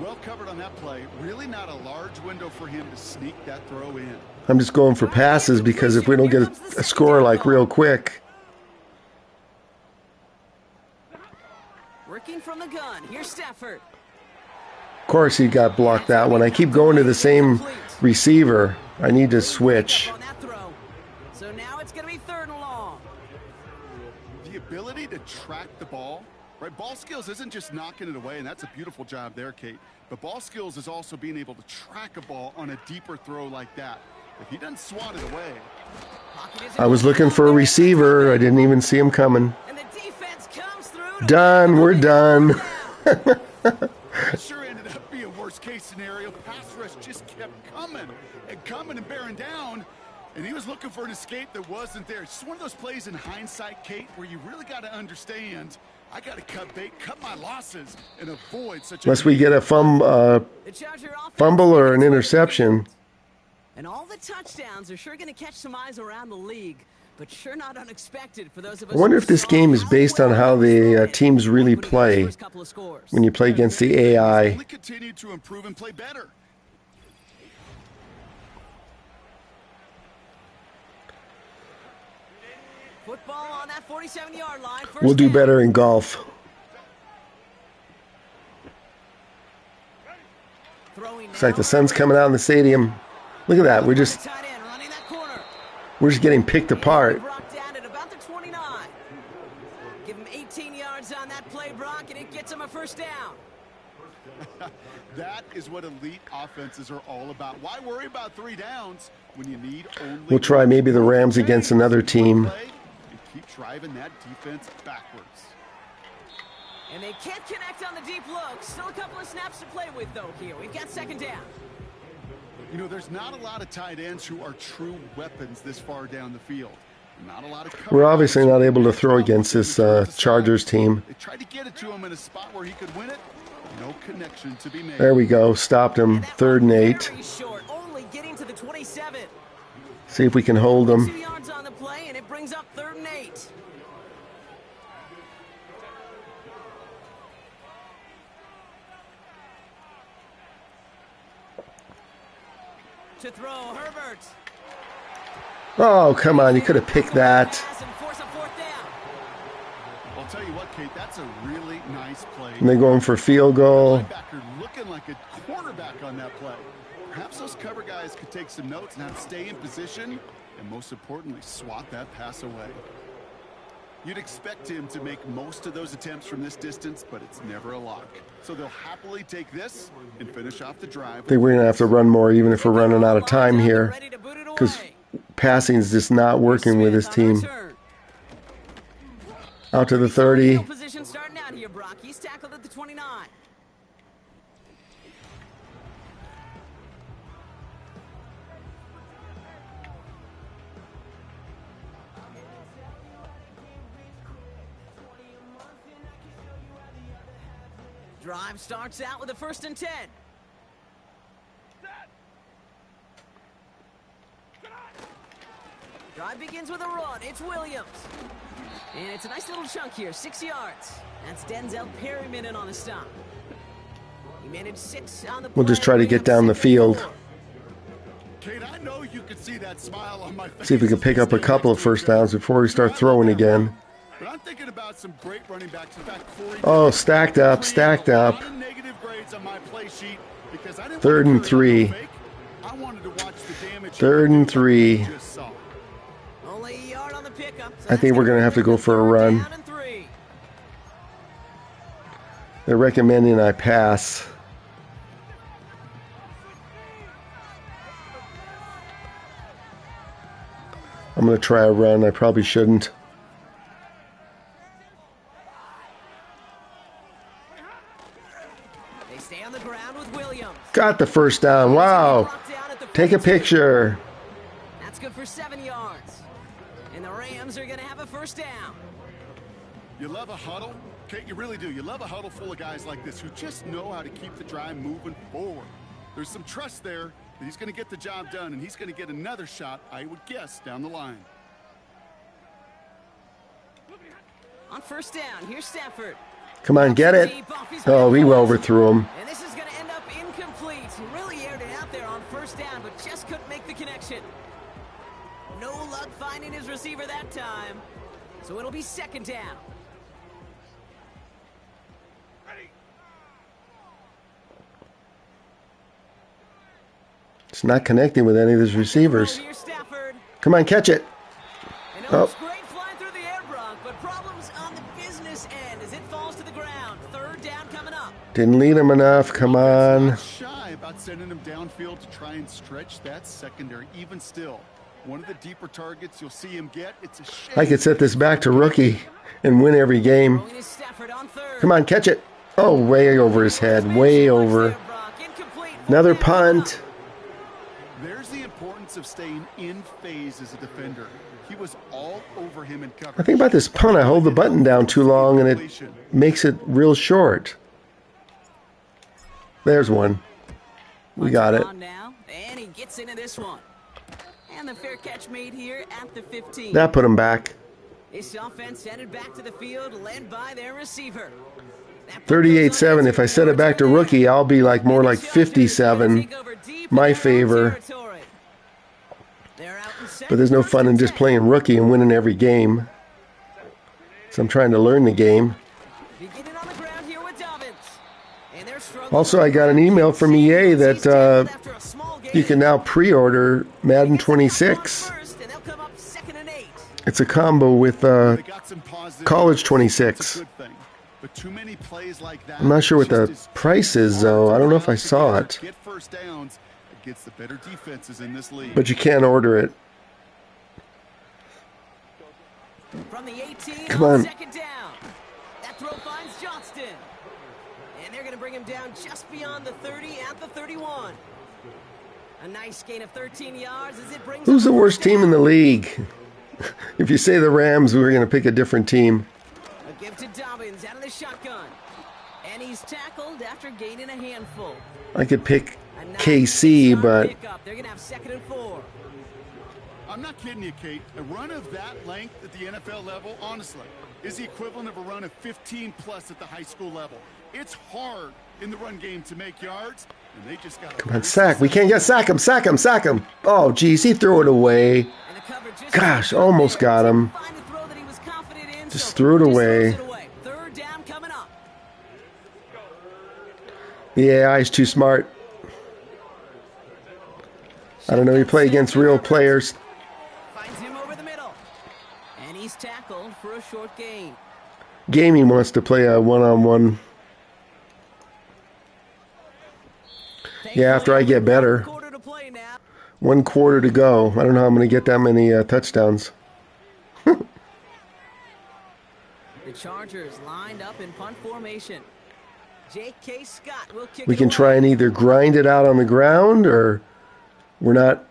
Well covered on that play. Really not a large window for him to sneak that throw in. I'm just going for passes because if we don't get a score like real quick. Working from the gun. Here's Stafford. Of course he got blocked that one. I keep going to the same receiver. I need to switch. So now it's going to be 3rd and long. The ability to track the ball, right? Ball skills isn't just knocking it away, and that's a beautiful job there, Kate. But ball skills is also being able to track a ball on a deeper throw like that. If he doesn't swat it away. I was looking for a receiver. I didn't even see him coming. And the defense comes through. Done. We're done. That sure ended up being worst case scenario. Pass rush just kept coming and bearing down. And he was looking for an escape that wasn't there. It's just one of those plays in hindsight, Kate, where you really got to understand, I got to cut bait, cut my losses, and avoid such a... Unless we get a fumble or an interception. And all the touchdowns are sure going to catch some eyes around the league, but sure not unexpected for those of us. I wonder if this game is based on how the teams really play when you play against the AI. Continue to improve and play better. Football on that 47-yard line. We'll do better in golf. It's like the sun's coming out in the stadium. Look at that. We're just getting picked apart. Give him 18 yards on that play, Brock, and it gets him a first down. That is what elite offenses are all about. Why worry about 3 downs when you need only... We'll try maybe the Rams against another team. Keep driving that defense backwards. And they can't connect on the deep look. Still a couple of snaps to play with, though, here. We've got 2nd down. You know, there's not a lot of tight ends who are true weapons this far down the field. Not a lot of cover. We're obviously not able to throw against this Chargers team. They tried to get it to him in a spot where he could win it. No connection to be made. There we go. Stopped him. 3rd and 8. Short, only getting to the 27. See if we can hold them. 2 yards on the play, and it brings up 3rd and 8. To throw, Herbert. Oh, come on. You could have picked that. I'll tell you what, Kate, that's a really nice play. And they're going for field goal. Linebacker looking like a cornerback on that play. Perhaps those cover guys could take some notes and how to stay in position and, most importantly, swat that pass away. You'd expect him to make most of those attempts from this distance, but it's never a lock. So they'll happily take this and finish off the drive. I think we're going to have to run more even if we're running out of time here, because passing is just not working with this team. Out to the 30. Position starting out here, Brock. He's tackled at the 29. Drive starts out with a 1st and 10. Drive begins with a run. It's Williams. And it's a nice little chunk here, 6 yards. That's Denzel Perryman in on the stop. He managed 6 on the play. We'll just try to get down the field. Kate, I know you could see that smile on my face. See if we can pick up a couple of first downs before we start throwing again. But I'm thinking about some great running backs. In fact, oh, stacked up, stacked up. 3rd and 3. 3rd and 3. Only a yard on the pickup. I think we're going to have to go for a run. They're recommending I pass. I'm going to try a run. I probably shouldn't. They stay on the ground with Williams. Got the first down. Wow. Take a picture. That's good for 7 yards. And the Rams are going to have a first down. You love a huddle? Okay, you really do. You love a huddle full of guys like this who just know how to keep the drive moving forward. There's some trust there that he's going to get the job done, and he's going to get another shot, I would guess, down the line. On first down, here's Stafford. Come on, get it. Oh, he overthrew him. And this is going to end up incomplete. He really aired it out there on first down, but just couldn't make the connection. No luck finding his receiver that time. So it'll be second down. It's not connecting with any of his receivers. Come on, catch it. Oh. Great flying through the air, Brock, but problems on the business end as it falls to the ground. Third down coming up. Didn't lead him enough. Come on. Not shy about sending him downfield to try and stretch that secondary. Even still, one of the deeper targets you'll see him get. It's a shame. I could set this back to rookie and win every game. Come on, catch it. Oh, way over his head. Way over. Another punt. There's the importance of staying in phase as a defender. He was all over him in coverage. I think about this punt. I hold the button down too long and it makes it real short. There's one. We got it. Now, and he gets into this one. And the fair catch made here at the 15. That put him back. This offense headed back to the field, led by their receiver. 38-7. If I set it back to rookie, I'll be like more like 57. My favor. But there's no fun in just playing rookie and winning every game. So I'm trying to learn the game. Also, I got an email from EA that you can now pre-order Madden 26. It's a combo with College 26. I'm not sure what the price is, though. I don't know if I saw it. But you can't order it. Come on. That throw finds Johnston. And they're going to bring him down just beyond the 30 at the 31. A nice gain of 13 yards as it brings. Who's the worst team in the league? If you say the Rams, we're going to pick a different team. A give to Dobbins out of the shotgun. And he's tackled after gaining a handful. I could pick KC, but they're going to have 2nd and 4. I'm not kidding you, Kate. A run of that length at the NFL level, honestly, is the equivalent of a run of 15-plus at the high school level. It's hard in the run game to make yards, and they just got to... Come on, sack. We can't get sack him, sack him, sack him. Oh, geez, he threw it away. Gosh, almost got him. Just threw it away. Third down coming up. The AI is too smart. I don't know, you play against real players. Finds him over the middle. And he's tackled for a short gain. Gaming wants to play a one-on-one. Yeah, after I get better. 1 quarter to go. I don't know how I'm going to get that many touchdowns. The Chargers lined up in punt formation. J.K. Scott will kick. We can try and either grind it out on the ground or we're not.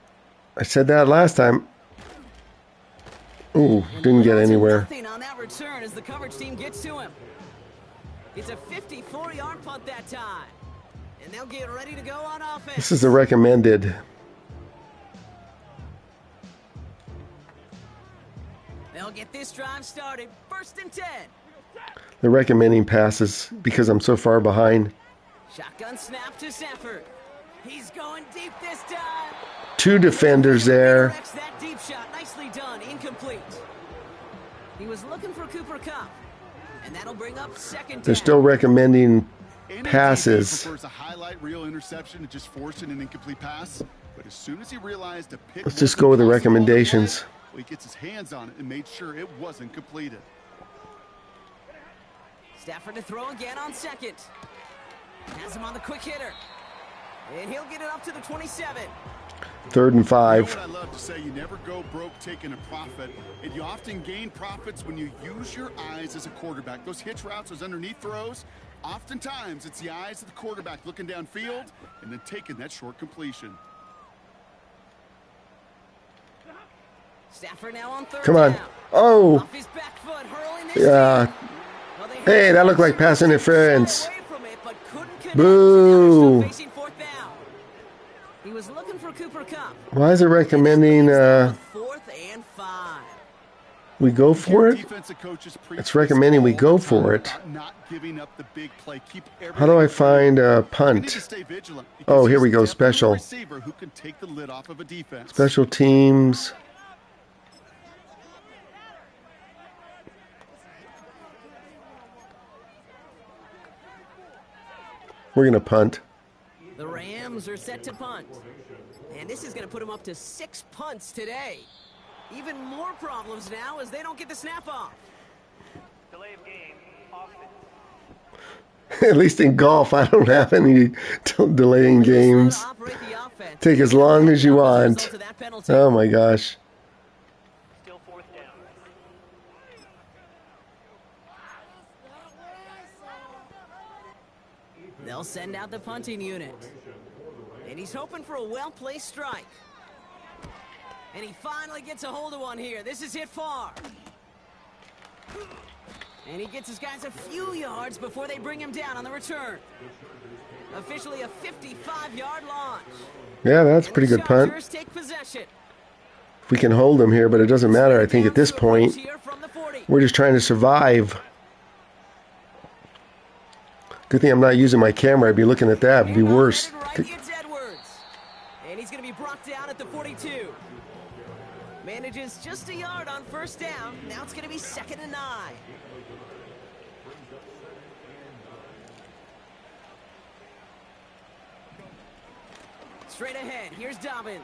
I said that last time. Ooh, didn't get anywhere. Nothing on that return as the coverage team gets to him. It's a 54-yard punt that time. And they'll get ready to go on offense. This is the recommended. They'll get this drive started. 1st and 10. They're recommending passes because I'm so far behind. Shotgun snap to Stafford. He's going deep this time. 2 defenders there. That deep shot, nicely done, incomplete. He was looking for Cooper Kupp, and that'll bring up 2nd down. They're still recommending passes. Prefers a highlight reel interception and just forcing an incomplete pass. But as soon as he realized a pick, Let's just go with the recommendations. He gets his hands on it and made sure it wasn't completed. Stafford to throw again on second. Has him on the quick hitter. And he'll get it up to the 27. 3rd and 5. You know what I love to say, you never go broke taking a profit, and you often gain profits when you use your eyes as a quarterback. Those hitch routes, those underneath throws, oftentimes it's the eyes of the quarterback looking downfield and then taking that short completion. Stafford now on 3rd Come on. down. Oh. Off his back foot, hurling this Yeah. team. Well, they Hey, that looked like pass interference. away from it, but couldn't connect. Boo. Now they're still facing 4th down. He was looking for Cooper Kupp. Why is it recommending 4th and 5. we go for it? It's recommending we go for it. How do I find a punt? Oh, here we go. Special. Special teams. We're going to punt. The Rams are set to punt. And this is going to put them up to 6 punts today. Even more problems now as they don't get the snap off. Delay of game, offense. At least in golf, I don't have any delaying games. Take as long as you want. Oh my gosh. Still 4th down. They'll send out the punting unit. And he's hoping for a well-placed strike. And he finally gets a hold of one here. This is hit far. And he gets his guys a few yards before they bring him down on the return. Officially a 55-yard launch. Yeah, that's a pretty good punt. Take possession. We can hold them here, but it doesn't matter. I think at this point, we're just trying to survive. Good thing I'm not using my camera. I'd be looking at that. It'd be worse. And he's going to be brought down at the 42. Manages just a yard on 1st down. Now it's going to be 2nd and 9. Straight ahead. Here's Dobbins.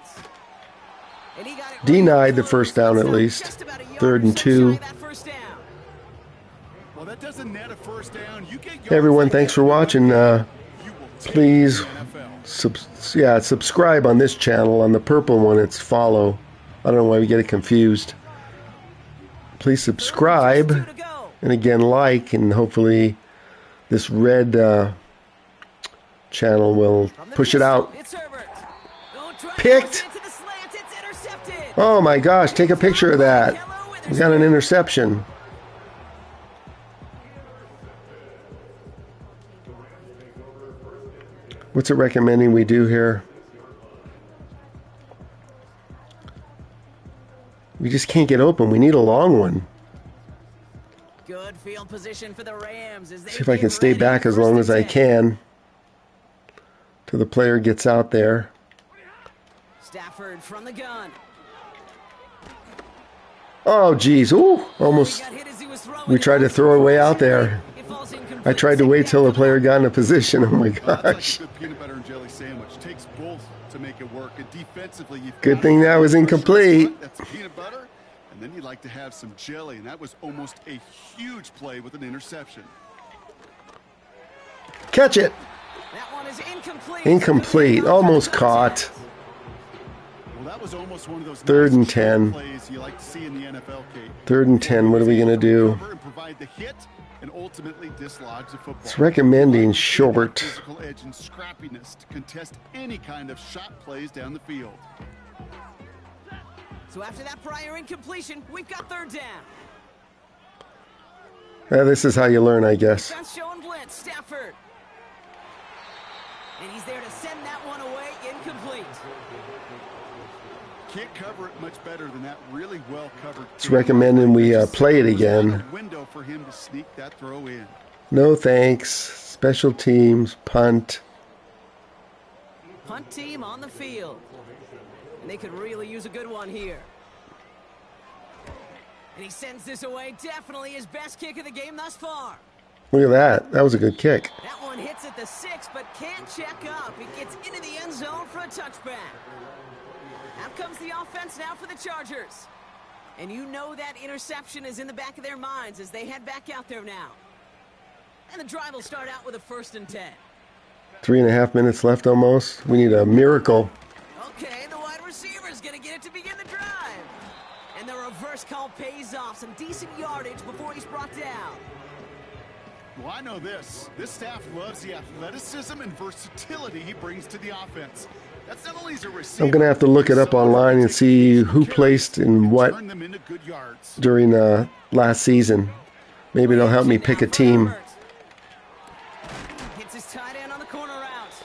And he got it Denied the 1st down at least. 3rd and 2. Well, that doesn't net a 1st down. You get Hey everyone, thanks for watching. Please subscribe on this channel. On the purple one, it's follow. I don't know why we get it confused. Please subscribe. And again, like. And hopefully this red channel will push it out. Picked. Oh my gosh, take a picture of that. We got an interception. What's it recommending we do here? We just can't get open. We need a long one. Good field position for the Rams as they see if I can stay back as long as I can till the player gets out there. Stafford from the gun. Oh, geez. Ooh, almost. We tried to throw it way out there. I tried to wait till the player got in a position. Oh my gosh. Peanut butter and jelly sandwich takes both to make it work. And defensively, good thing that was incomplete. That's peanut butter, and then you'd like to have some jelly, and that was almost a huge play with an interception. Catch it. That one is incomplete. Incomplete. Almost caught. Well, that was almost one of those 3rd and 10. plays you like to see in the NFL, Kate. 3rd and 10. What are we going to do? Provide the hit and ultimately dislodge the football. It's recommending short. Physical edge and scrappiness to contest any kind of shot plays down the field. So after that prior incompletion, we've got 3rd down. Yeah, this is how you learn, I guess. That's showing blitz, Stafford. And he's there to send that one away, incomplete. Can't cover it much better than that really well covered. It's recommending we play it again. Window for him to sneak that throw in. No thanks. Special teams, punt. Punt team on the field. And they could really use a good one here. And he sends this away. Definitely his best kick of the game thus far. Look at that. That was a good kick. That one hits at the 6, but can't check up. It gets into the end zone for a touchback. Out comes the offense now for the Chargers. And you know that interception is in the back of their minds as they head back out there now. And the drive will start out with a 1st and 10. 3.5 minutes left almost. We need a miracle. Okay, the wide receiver's going to get it to begin the drive. And the reverse call pays off. Some decent yardage before he's brought down. Well, I know this. This staff loves the athleticism and versatility he brings to the offense. That's not only as a receiver. I'm going to have to look it up online and see who placed in what during last season. Maybe it'll help me pick a team. Hits his tight end on the corner route.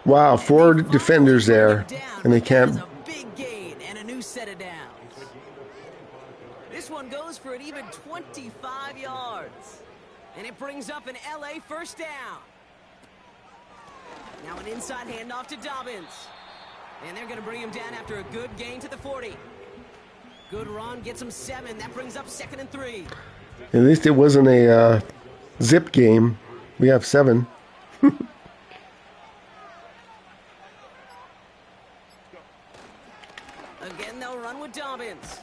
Wow, 4 defenders there, and they can't. A big gain and a new set of downs. This one goes for an even 25 yards. And it brings up an LA 1st down. Now an inside handoff to Dobbins. And they're going to bring him down after a good gain to the 40. Good run, gets him 7. That brings up 2nd and 3. At least it wasn't a zip game. We have 7. Again, they'll run with Dobbins.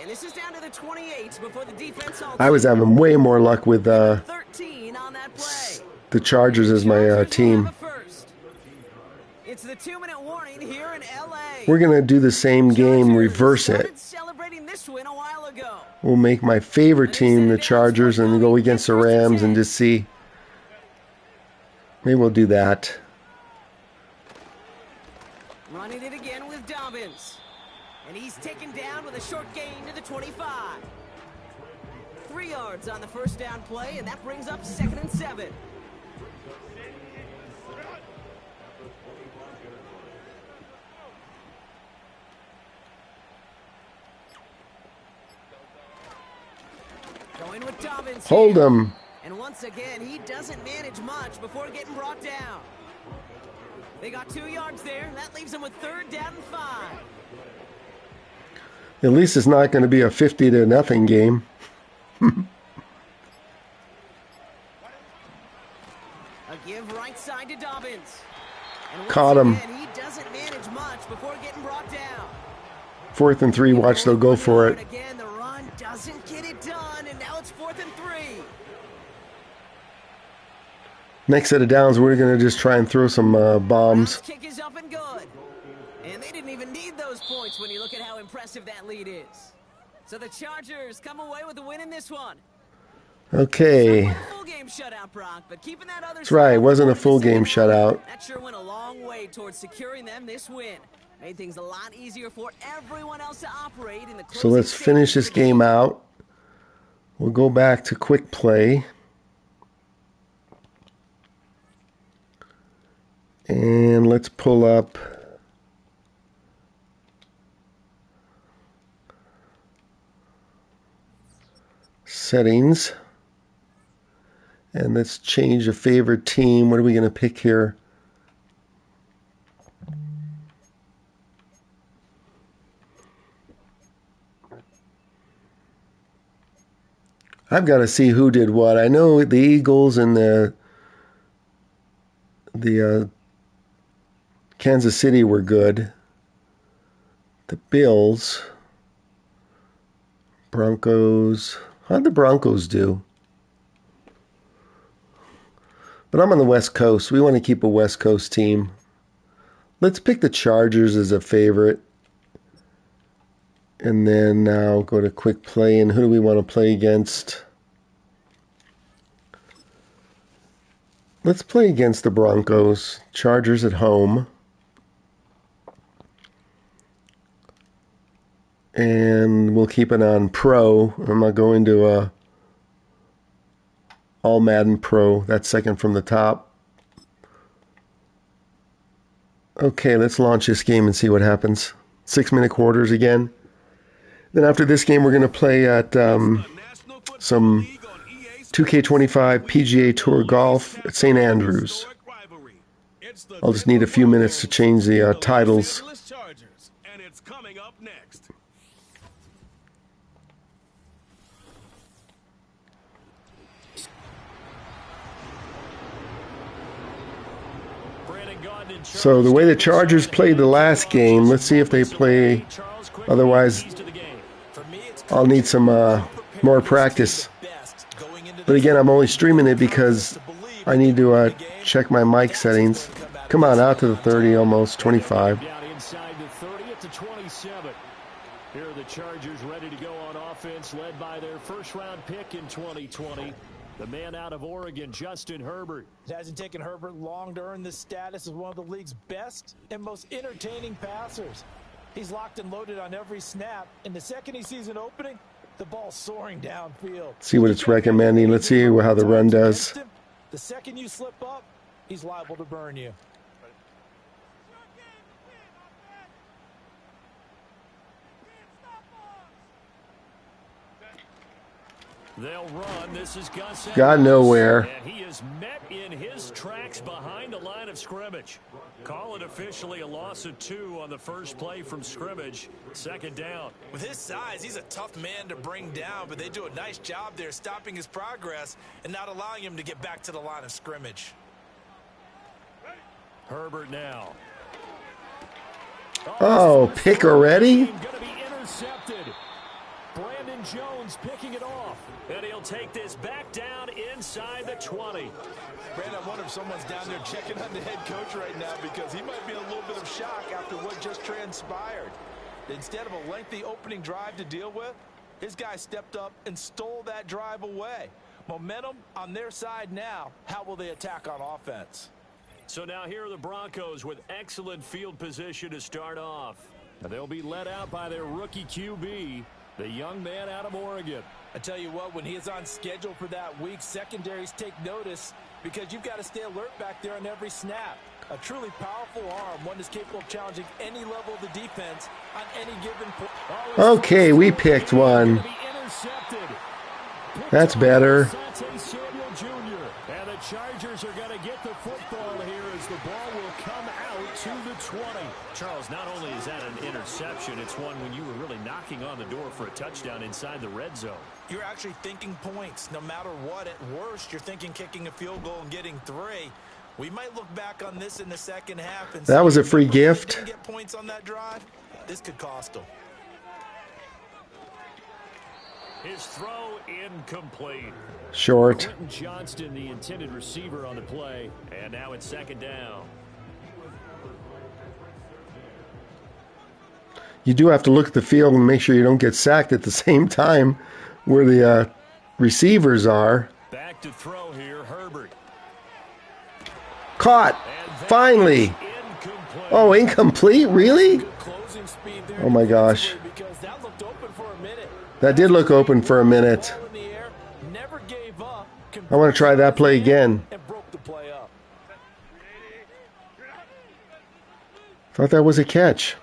And this is down to the 28 before the defense halts. I was having way more luck with 13 on that play. the Chargers as my team. It's the 2-minute warning here in LA. We're going to do the same game, reverse it. Celebrating this win a while ago. We'll make my favorite team, the Chargers, and go against the Rams and just see. Maybe we'll do that. Running it again with Dobbins. And he's taken down with a short gain to the 25. 3 yards on the 1st down play, and that brings up 2nd and 7. Going with Dobbins. Hold him. And once again, he doesn't manage much before getting brought down. They got 2 yards there. That leaves them with 3rd down and 5. At least it's not going to be a 50-0 game. A give right side to Dobbins. And Caught him. Again, he doesn't manage much before getting brought down. 4th and 3. Watch, they'll go for it. Again, the run doesn't get it done, and now it's 4th and 3. Next set of downs, we're going to just try and throw some bombs. Kick is up and good. And they didn't even need those points when you look at how impressive that lead is. So the Chargers come away with a win in this one. Okay. Full game shutout, Brock, but keeping that other. That's right, it wasn't a full game shutout. That sure went a long way towards securing them this win. Made things a lot easier for everyone else to operate in the. So let's finish this game out. We'll go back to quick play. And let's pull up settings. And let's change a favorite team. What are we going to pick here? I've got to see who did what. I know the Eagles and the Kansas City were good. The Bills, Broncos. How'd the Broncos do? But I'm on the West Coast. We want to keep a West Coast team. Let's pick the Chargers as a favorite. And then now go to quick play. And who do we want to play against? Let's play against the Broncos. Chargers at home. And we'll keep it on Pro. I'm not going to All Madden Pro. That's second from the top. Okay, let's launch this game and see what happens. 6-minute quarters again. Then after this game, we're going to play at some 2K25 PGA Tour Golf at St. Andrews. I'll just need a few minutes to change the titles. So the way the Chargers played the last game, let's see if they play. Otherwise, I'll need some more practice. But again, I'm only streaming it because I need to check my mic settings. Come on, out to the 30, almost 25. Down inside the 30 at the 27. Here are the Chargers ready to go on offense, led by their first-round pick in 2020. The man out of Oregon, Justin Herbert. It hasn't taken Herbert long to earn this status as one of the league's best and most entertaining passers. He's locked and loaded on every snap, and the second he sees an opening, the ball's soaring downfield. See what it's recommending. Let's see how the run does. The second you slip up, he's liable to burn you. They'll run. This is Gus. Got nowhere. And he is met in his tracks behind the line of scrimmage. Call it officially a loss of 2 on the first play from scrimmage. Second down. With his size, he's a tough man to bring down, but they do a nice job there stopping his progress and not allowing him to get back to the line of scrimmage. Herbert now. Oh, pick already? Going to be intercepted. Brandon Jones picking it off. And he'll take this back down inside the 20. Brandon, I wonder if someone's down there checking on the head coach right now because he might be in a little bit of shock after what just transpired. Instead of a lengthy opening drive to deal with, his guy stepped up and stole that drive away. Momentum on their side now. How will they attack on offense? So now here are the Broncos with excellent field position to start off. And they'll be led out by their rookie QB, the young man out of Oregon. I tell you what, when he is on schedule for that week, secondaries take notice because you've got to stay alert back there on every snap. A truly powerful arm, one that's capable of challenging any level of the defense on any given point. Okay, we picked one. That's better. And the Chargers are going to get the football here as the ball will come out to the 20. Charles, not only is that an interception, it's one when you were really knocking on the door for a touchdown inside the red zone. You're actually thinking points. No matter what, at worst, you're thinking kicking a field goal and getting 3. We might look back on this in the second half. And that was a free gift. Didn't get points on that drive. This could cost them. His throw incomplete. Short. Quentin Johnston, the intended receiver on the play. And now it's second down. You do have to look at the field and make sure you don't get sacked at the same time where the receivers are. Back to throw here, Herbert. Caught. Finally. Incomplete. Oh, incomplete? Really? Oh my gosh. That did look open for a minute. I want to try that play again. Thought that was a catch.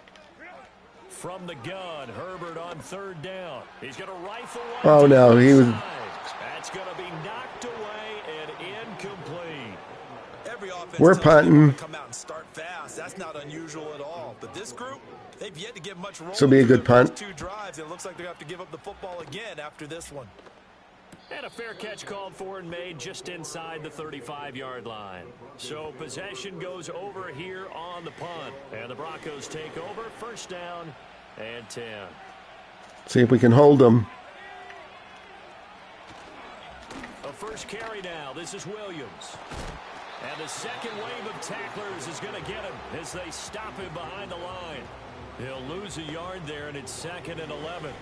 From the gun, Herbert on third down. He's going to rifle one. Oh no, he was. That's going to be knocked away and incomplete. Every offense We're punting. come out and start fast. That's not unusual at all. But this group, they've yet to get much roll. This will be a good punt. 2 drives. It looks like they have to give up the football again after this one. And a fair catch called for and made just inside the 35-yard line. So possession goes over here on the punt. And the Broncos take over. First down and 10. See if we can hold them. A first carry now. This is Williams. And the second wave of tacklers is going to get him as they stop him behind the line. He'll lose a yard there, and it's 2nd and 11.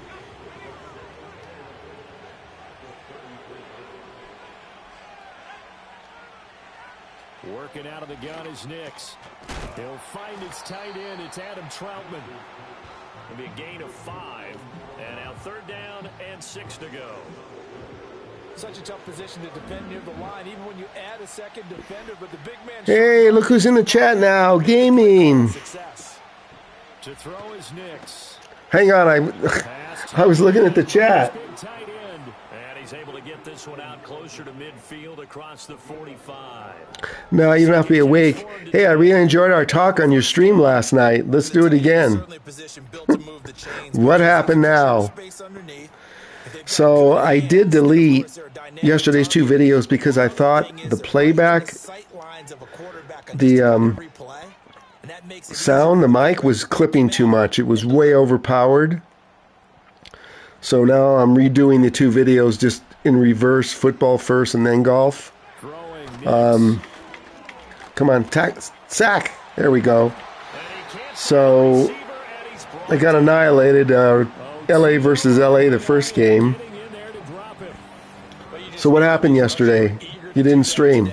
Working out of the gun is Nix. He'll find his tight end. It's Adam Troutman. It'll be a gain of 5. And now 3rd down and 6 to go. Such a tough position to defend near the line, even when you add a second defender, but the big man... Hey, look who's in the chat now. Gaming. Success. To throw is Nix. Hang on, I was looking at the chat. Tight end. And he's able to get this one out closer to midfield across the 45. No, you don't have to be awake. Hey, I really enjoyed our talk on your stream last night. Let's do it again. What happened now? So I did delete yesterday's 2 videos because I thought the playback, the sound, the mic was clipping too much. It was way overpowered. So now I'm redoing the 2 videos just in reverse, football first and then golf. Come on, sack. There we go. So I got annihilated. LA versus LA, the first game. So what happened yesterday? You didn't stream.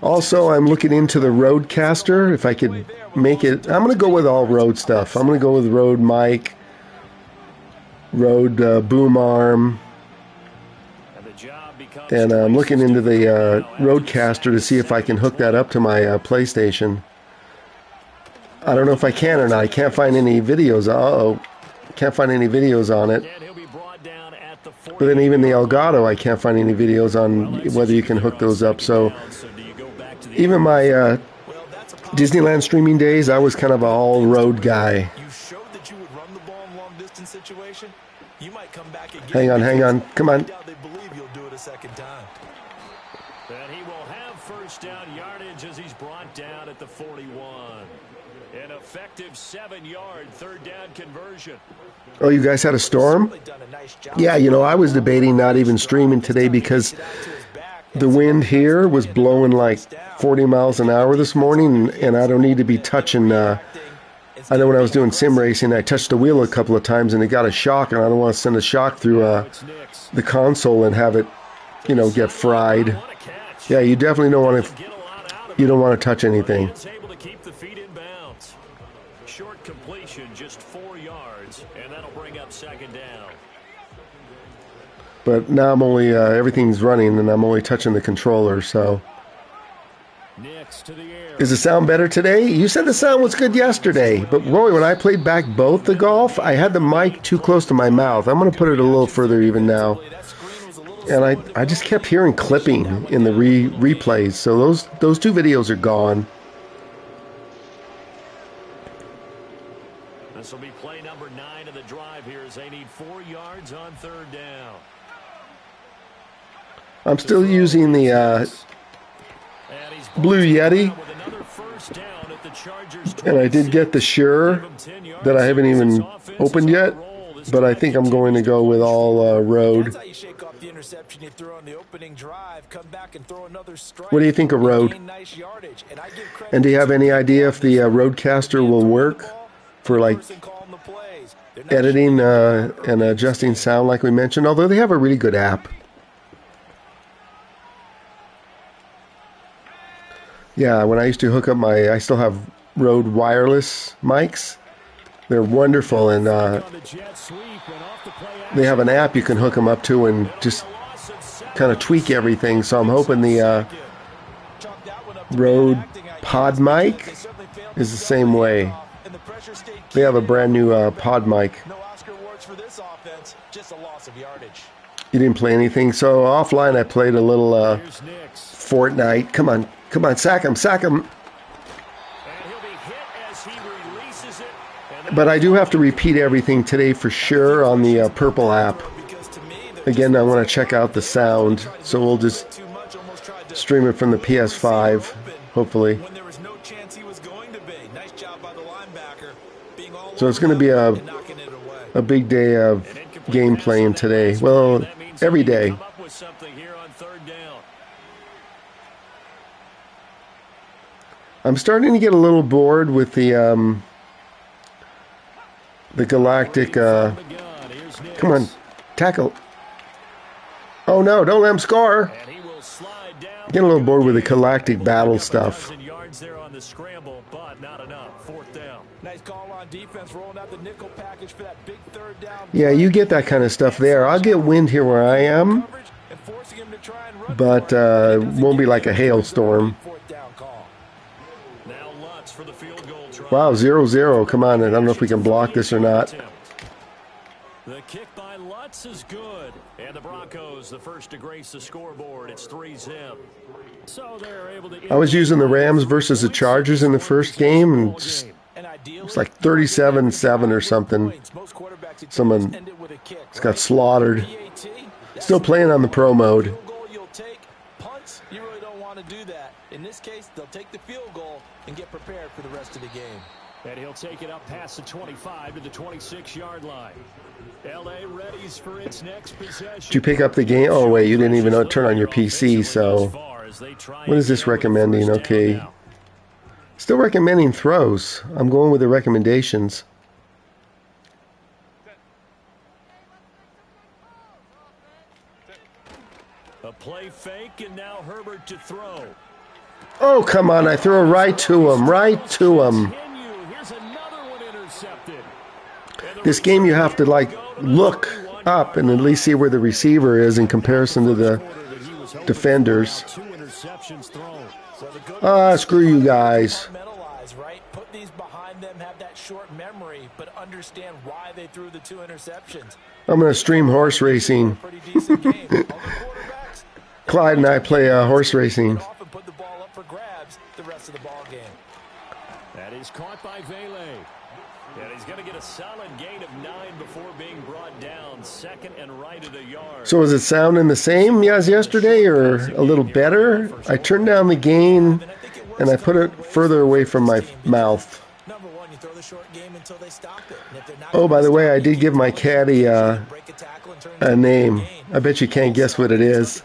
Also, I'm looking into the Rodecaster. If I could make it, I'm going to go with all Rode stuff. I'm going to go with Rode mic, Rode boom arm, and I'm looking into the Rodecaster to see if I can hook that up to my PlayStation. I don't know if I can or not. I can't find any videos. Can't find any videos on it. But then even the Elgato, I can't find any videos on whether you can hook those up. So even my Disneyland streaming days, I was kind of an all-road guy. Hang on. Come on. And he will have first down yardage as he's brought down at the 41. An effective 7-yard third down conversion. Oh, you guys had a storm? Yeah, I was debating not even streaming today because the wind here was blowing like 40 miles an hour this morning, and I don't need to be touching. I know when I was doing sim racing, I touched the wheel a couple of times and it got a shock, and I don't want to send a shock through the console and have it, get fried. Yeah, you definitely don't want to. You don't want to touch anything. Short completion, just 4 yards, and that'll bring up second down. But now I'm only everything's running, and I'm only touching the controller. So, is the sound better today? You said the sound was good yesterday, but Roy, when I played back both the golf, I had the mic too close to my mouth. I'm going to put it a little further even now, and I just kept hearing clipping in the replays. So those two videos are gone. This will be play number 9 of the drive here as they need 4 yards on third down. I'm still using the Blue Yeti, and I did get the Shure that I haven't even opened yet, but I think I'm going to go with all Rode. What do you think of Rode? And do you have any idea if the Rodecaster will work for like editing and adjusting sound like we mentioned, although they have a really good app. Yeah, when I used to hook up I still have Rode wireless mics. They're wonderful, and they have an app you can hook them up to and just kind of tweak everything. So I'm hoping the Rode Pod mic is the same way. They have a brand new pod mic. You didn't play anything, so offline I played a little Fortnite. Come on, sack him. But I do have to repeat everything today for sure on the Purple app. Again, I want to check out the sound, so we'll just stream it from the PS5, hopefully. So it's going to be a big day of game playing today. Well, every day. I'm starting to get a little bored with the Galactic. Come on, tackle. Oh no, don't let him score. Getting a little bored with the Galactic battle stuff. Yeah, you get that kind of stuff there. I'll get wind here where I am, but won't be like a hailstorm. Wow, 0-0. Come on, I don't know if we can block this or not. The kick by Lutz is good. And the Broncos, the first to grace the scoreboard. It's 3-0. So they're able to... I was using the Rams versus the Chargers in the first game, and just, it's like 37-7 or something. Someone just got slaughtered. Still playing on the pro mode. You really don't want to do that. In this case, they'll take the field goal and get prepared for the rest of the game. And he'll take it up past the 25 to the 26-yard line. LA readies for its next possession. Did you pick up the game? Oh, wait, you didn't even turn on your PC, so what is this recommending? Okay. Still recommending throws. I'm going with the recommendations. A play fake, and now Herbert to throw. Oh, come on. I threw it right to him. Right to him. Here's another one intercepted. This game you have to, like, look up and at least see where the receiver is in comparison to the defenders. Screw you guys. Put these behind them, have that short memory, but understand why they threw the 2 interceptions. I'm going to stream horse racing. Pretty decent game. Other quarterbacks, Clyde and I play horse racing. often put the ball up for grabs the rest of the ball game. That is caught by Vele. And he's going to get a solid gain of 9 before being brought down. Second and right at a yard. So is it sounding the same as yesterday or a little better? I turned down the gain and I put it further away from my mouth. Number one, you throw the short game until they stop it. And if they're not Oh, by the way, I did give my caddy a name. I bet you can't guess what it is.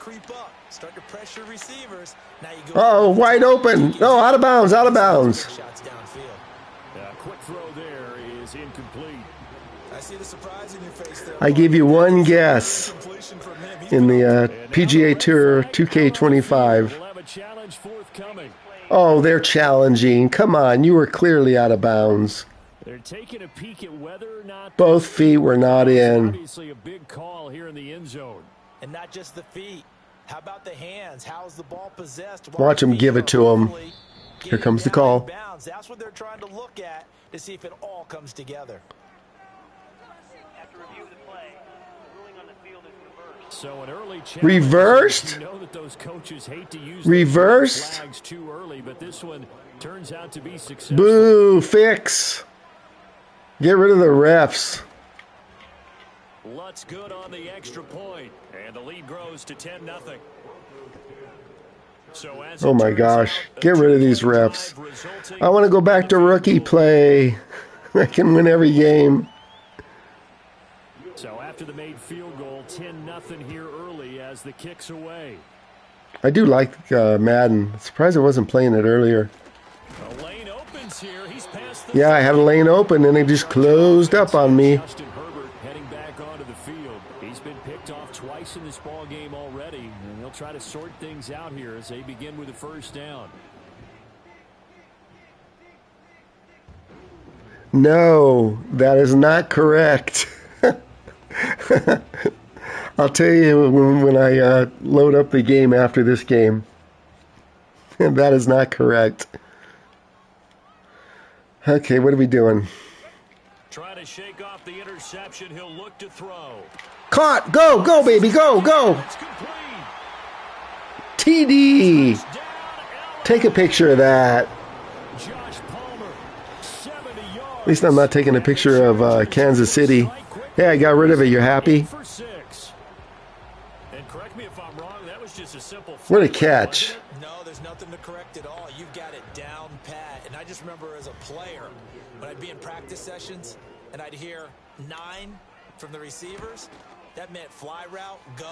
Start to pressure receivers. Now you go Oh, wide open. No, out of bounds, out of bounds. shots downfield. Quick throw there is incomplete. I see the surprise in your face there. I give you one guess in the PGA Tour 2K25. We'll have a challenge forthcoming. Oh, they're challenging. Come on, you were clearly out of bounds. They're taking a peek at whether or not Both feet were not in. obviously a big call here in the end zone. And not just the feet. How about the hands? How's the ball possessed? Watch him give it to him. Here comes the call. Bounds. That's what they're trying to look at to see if it all comes together. After review of the play, the ruling on the field is reversed. So an early challenge. Reversed? You know that those coaches hate to use Reversed? flags too early, but this one turns out to be successful. Boo, fix. Get rid of the refs. Lutz good on the extra point, and the lead grows to 10-0. So as Oh my gosh, get rid of these refs. I want to go back to rookie play. I can win every game. So after the made field goal, 10-0 here early as the kick's away. I do like Madden. Surprised I wasn't playing it earlier. A lane opens here. He's past the Yeah, I had a lane open and it just closed up on me. Justin Herbert heading back onto the field. He's been picked off twice in this ball game already, and he'll try to sort things out here as they begin with a first down. No, that is not correct. I'll tell you when I load up the game after this game. That is not correct. Okay, what are we doing? Trying to shake off the interception. He'll look to throw. Caught! Go, go, baby, go, go! It's complete. TD! Down, Take a picture of that. Josh Palmer, 70 yards. At least I'm not taking a picture of Kansas City. Hey, I got rid of it. You happy? For 6. And correct me if I'm wrong, that was just a simple What a flag, catch. wasn't it? No, there's nothing to correct at all. You've got it down pat. And I just remember as a player, when I'd be in practice sessions and I'd hear 9 from the receivers, that meant fly route, go,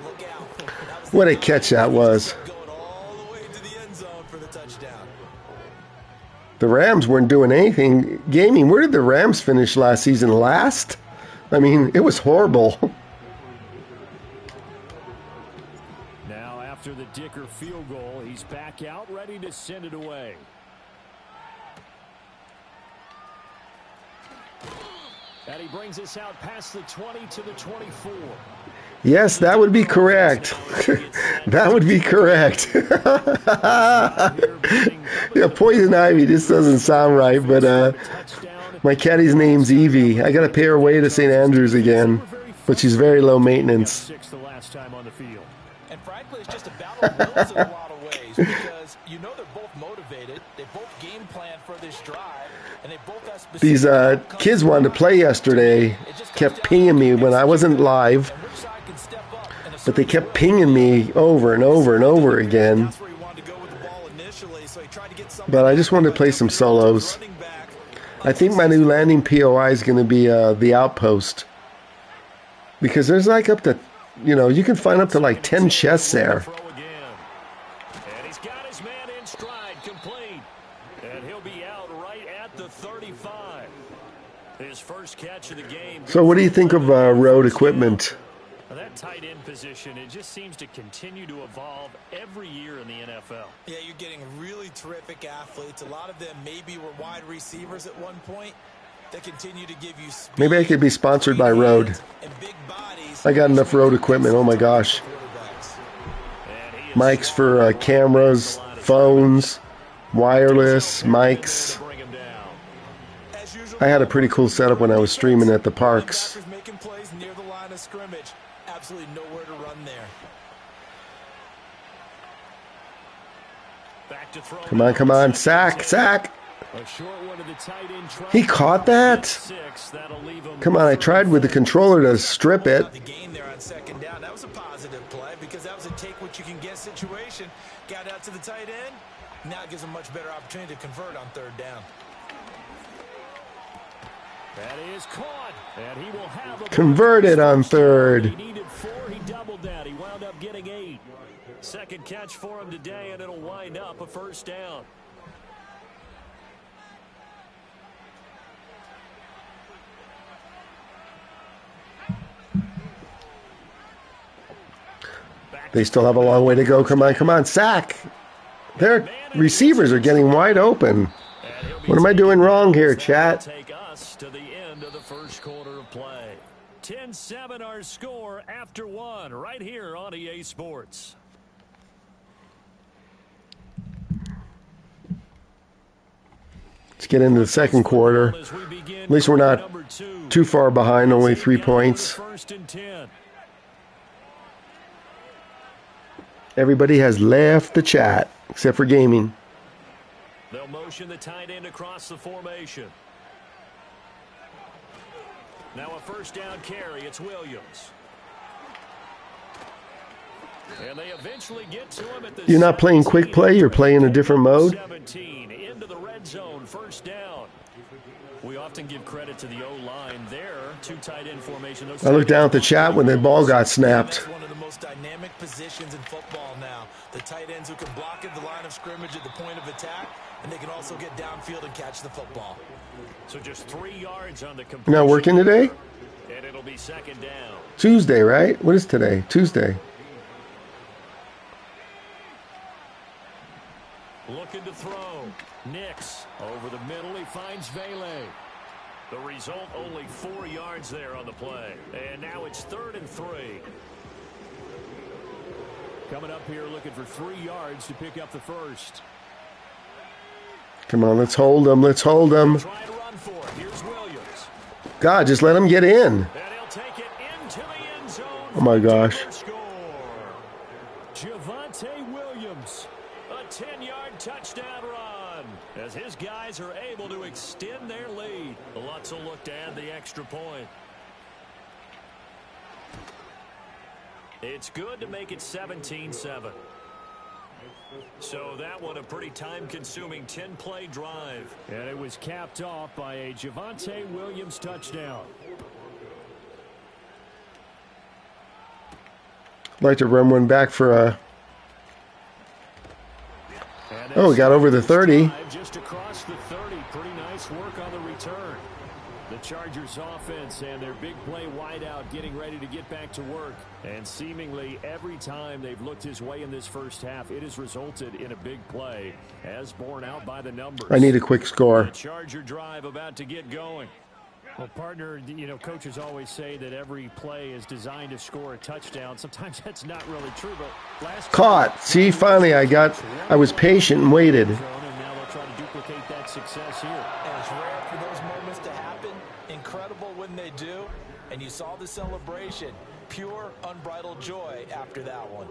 look out. That was What a catch that was. going all the way to the end zone for the touchdown. The Rams weren't doing anything. Gaming, where did the Rams finish last season? Last? I mean, it was horrible. Now after the Dicker field goal, he's back out ready to send it away. And he brings us out past the 20 to the 24. Yes, that would be correct. That would be correct. Yeah, Poison Ivy, this doesn't sound right, but my caddy's name's Evie. I got to pay her way to St. Andrews again, but she's very low maintenance. 6 the last time on the field. And frankly, it's just a battle of wills in a lot of ways because you know they're both motivated. They both game plan for this drive, and they both have specific These outcomes. kids wanted to play yesterday, kept pinging me when I wasn't live, And which side can step up and but they kept pinging me over and over and over again. That's where he wanted to go with the ball initially, so he tried to get something But I just wanted to play some solos. running back I think my new landing POI is going to be the outpost. Because there's like up to, you can find up to like 10 chests there. And he's got his man in stride, complete. And he'll be out right at the 35. His first catch of the game. So what do you think of road equipment? That tight end position, it just seems to continue to evolve every year in the NFL. Yeah, you're getting really terrific athletes. A lot of them maybe were wide receivers at one point. They continue to give you speed. Maybe I could be sponsored by Road. I got enough road equipment. Oh my gosh. Mics for cameras, phones, wireless mics. I had a pretty cool setup when I was streaming at the parks. Making plays near the line of scrimmage. Absolutely nowhere to run there. Come on, come on. Sack, sack. He caught that? Come on, I tried with the controller to strip it. The gain there on second down. That was a positive play because that was a take what you can get situation. Got out to the tight end. Now it gives a much better opportunity to convert on third down. That is caught, and he will have a converted on third. He needed 4, he doubled that. He wound up getting 8. Second catch for him today, and it'll wind up a first down. They still have a long way to go. Come on, come on, sack. Their receivers are getting wide open. What am I doing wrong here, chat? Take us to the end of the first quarter of play. 10-7 our score after 1 right here on EA Sports. Let's get into the second quarter. At least we're not too far behind, only 3 points. Everybody has left the chat, except for gaming. They'll motion the tight end across the formation. Now a first down carry. It's Williams. And they eventually get to him at the You're not playing quick play, you're playing a different mode. 17 into the red zone, first down. We often give credit to the O-line there. 2 tight end formation. I looked down at the chat when the ball got snapped. That's one of the most dynamic positions in football now. The tight ends who can block at the line of scrimmage at the point of attack, and they can also get downfield and catch the football. So just 3 yards on the completion. Not working today? And it'll be second down. Tuesday, right? What is today? Tuesday. Looking to throw. Nix over the middle. He finds Vele. The result, only 4 yards there on the play. And now it's 3rd and 3. Coming up here looking for 3 yards to pick up the first. Come on, let's hold them. Let's hold them. Trying to run for it. Here's Williams. God, just let him get in. And he'll take it into the end zone. Oh, my gosh. Javonte Williams. A 10-yard touchdown run as his guys are able to extend their lead. The Lutz will look to add the extra point. It's good to make it 17-7. So that one a pretty time-consuming 10-play drive. And it was capped off by a Javonte Williams touchdown. I'd like to run one back for a... Oh, we got over the 30. Just across the 30. Pretty nice work on the return. The Chargers offense and their big play wideout getting ready to get back to work. And seemingly every time they've looked his way in this first half, it has resulted in a big play, as borne out by the numbers. I need a quick score. The Charger drive about to get going. Well, partner, coaches always say that every play is designed to score a touchdown. Sometimes that's not really true, but last caught. See, finally I was patient and waited. And now they'll try to duplicate that success here. And it's rare for those moments to happen. Incredible when they do. And you saw the celebration. Pure, unbridled joy after that one.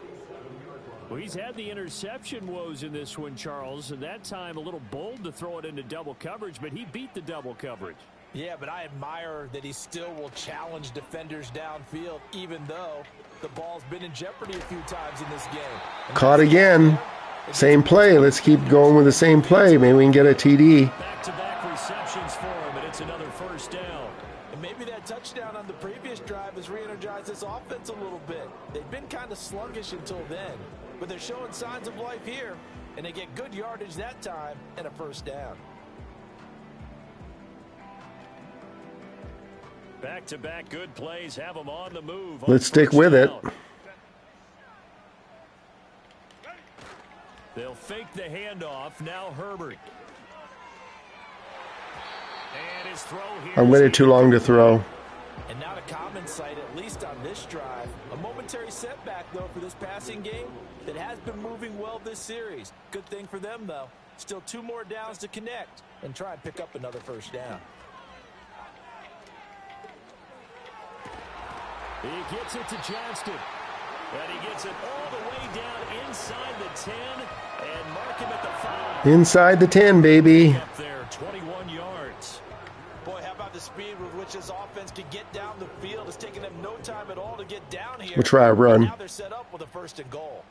Well, he's had the interception woes in this one, Charles. And that time a little bold to throw it into double coverage, but he beat the double coverage. Yeah, but I admire that he still will challenge defenders downfield, even though the ball's been in jeopardy a few times in this game. Caught again. Same play. Let's keep going with the same play. Maybe we can get a TD. Back-to-back receptions for him. sluggish until then. But they're showing signs of life here, and they get good yardage that time and a first down. Back-to-back good plays have them on the move. Let's stick with it. They'll fake the handoff. Now Herbert. And his throw here. I waited too long to throw. And not a common sight, at least on this drive. A momentary setback, though, for this passing game that has been moving well this series. Good thing for them, though. Still 2 more downs to connect and try and pick up another first down. He gets it to Johnston. And he gets it all the way down inside the 10 and mark him at the 5. Inside the 10, baby. Up there, 21 yards. Boy, how about the speed with which this offense can get down the field? It's taking them no time at all to get down here. We'll try a run. Now they're set up with a first and goal.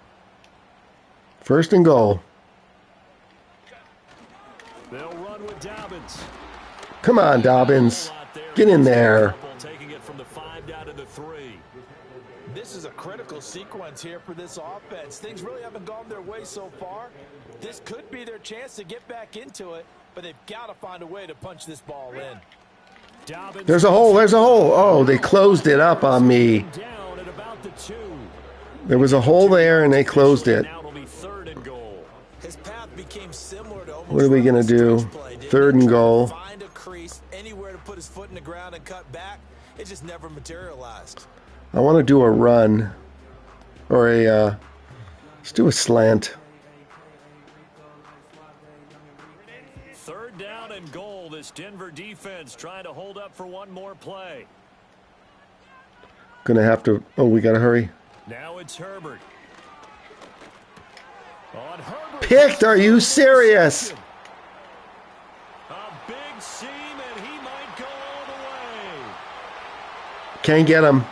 First and goal. They'll run with Dobbins. Come on, Dobbins. Get in there. Taking it from the 5 down to the 3. This is a critical sequence here for this offense. Things really haven't gone their way so far. This could be their chance to get back into it, but they've got to find a way to punch this ball in. There's a hole. There's a hole. Oh, they closed it up on me. Down at about the 2. There was a hole there, and they closed it. Now it'll be 3rd and goal. His path became similar to What are we going to do? 3rd and goal. Find a crease, anywhere to put his foot in the ground and cut back. It just never materialized. I want to do a run. Or let's do a slant. 3rd down and goal. This Denver defense trying to hold up for one more play. Gonna have to. Oh, we gotta hurry. Now it's Herbert. On Herbert. Picked? Are you serious? A big seam, and he might go all the way. Can't get him.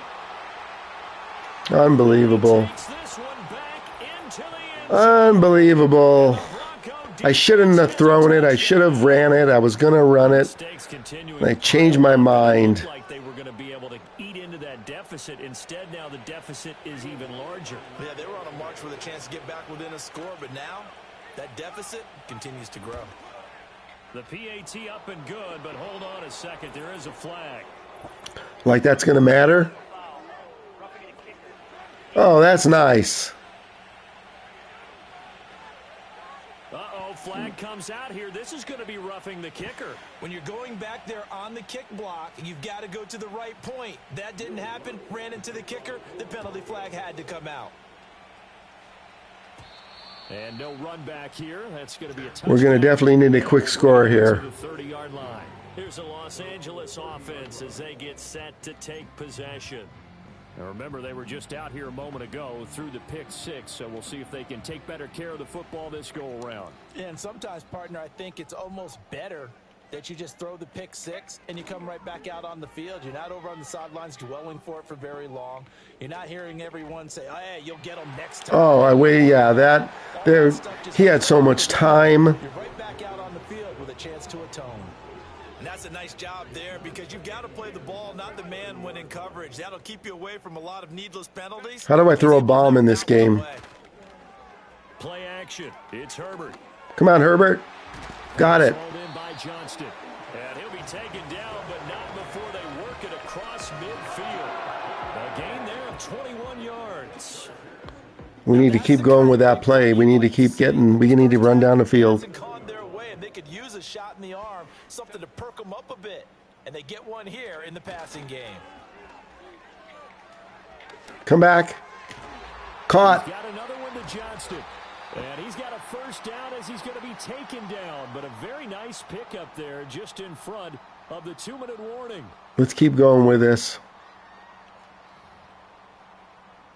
Unbelievable. Takes this one back into the end zone. Unbelievable. I shouldn't have thrown it. I should have ran it. I was gonna run it. And I changed my mind. Like they were going to be able to eat into that deficit. Instead, now the deficit is even larger. Yeah, they were on a march with a chance to get back within a score, but now that deficit continues to grow. The PAT up and good, but hold on a second. There is a flag. Like that's gonna matter? Oh, that's nice. Uh-oh, flag comes out here. This is going to be roughing the kicker. When you're going back there on the kick block, you've got to go to the right point. That didn't happen. Ran into the kicker. The penalty flag had to come out. And no run back here. That's going to be a touchdown. We're gonna definitely need a quick score here. To the 30-yard line. Here's the Los Angeles offense as they get set to take possession. Now remember, they were just out here a moment ago through the pick 6, so we'll see if they can take better care of the football this go-around. And sometimes, partner, I think it's almost better that you just throw the pick 6 and you come right back out on the field. You're not over on the sidelines dwelling for it for very long. You're not hearing everyone say, oh, hey, you'll get them next time. Oh, yeah, that there. He had so much time. You're right back out on the field with a chance to atone. And that's a nice job there because you've got to play the ball, not the man when in coverage. That'll keep you away from a lot of needless penalties. How do I throw a bomb in this game? Play action. It's Herbert. Come on, Herbert. Got it. Called in by Johnston. And he'll be taken down, but not before they work it across midfield. A gain there of 21 yards. We need to keep going with that play. We need to keep getting. We need to run down the field. They could use a shot in the arm, something to perk them up a bit. And they get one here in the passing game. Come back. Caught. He's got another one to Johnston. And he's got a first down as he's going to be taken down. But a very nice pickup there just in front of the 2-minute warning. Let's keep going with this.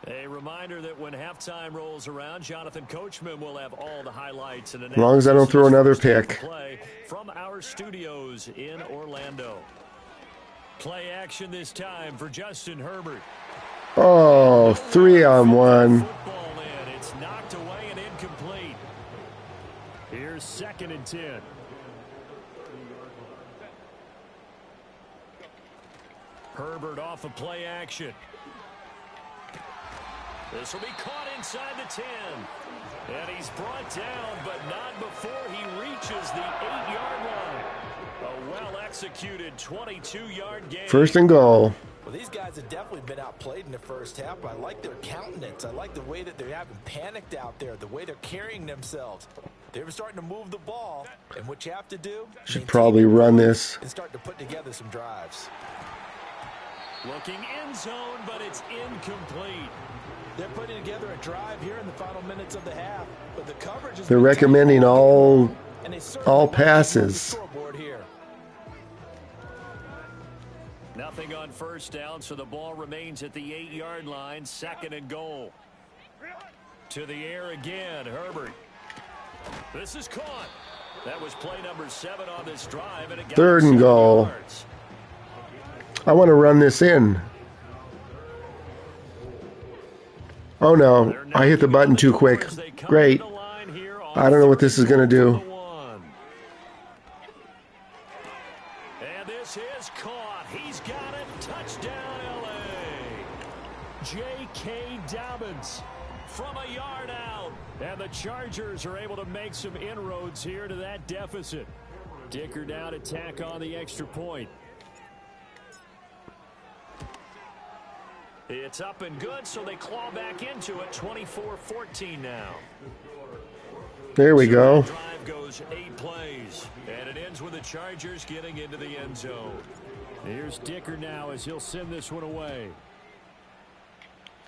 A reminder that when halftime rolls around, Jonathan Coachman will have all the highlights. And as long as I don't throw another pick. Play from our studios in Orlando. Play action this time for Justin Herbert. Oh, 3-on-1. Football in. It's knocked away and incomplete. Here's 2nd and 10. Herbert off of play action. This will be caught inside the 10. And he's brought down, but not before he reaches the 8-yard line. A well-executed 22-yard gain. First and goal. Well, these guys have definitely been outplayed in the first half, but I like their countenance. I like the way that they're having panicked out there, the way they're carrying themselves. They're starting to move the ball, and what you have to do, Should probably run this. and start to put together some drives. Looking end zone, but it's incomplete. They're putting together a drive here in the final minutes of the half, but the coverage is They're recommending all passes. Scoreboard here. Nothing on first down, so the ball remains at the 8-yard line. Second and goal. To the air again, Herbert. This is caught. That was play number 7 on this drive, and it got Third and 7 goal. yards. I want to run this in. Oh no, I hit the button too quick. Great. I don't know what this is going to do. And this is caught. He's got it. Touchdown, LA. J.K. Dobbins from a yard out. And the Chargers are able to make some inroads here to that deficit. Dicker down to tack on the extra point. It's up and good, so they claw back into it. 24-14 now. There we go. The drive goes 8 plays, and it ends with the Chargers getting into the end zone. Here's Dicker now as he'll send this one away.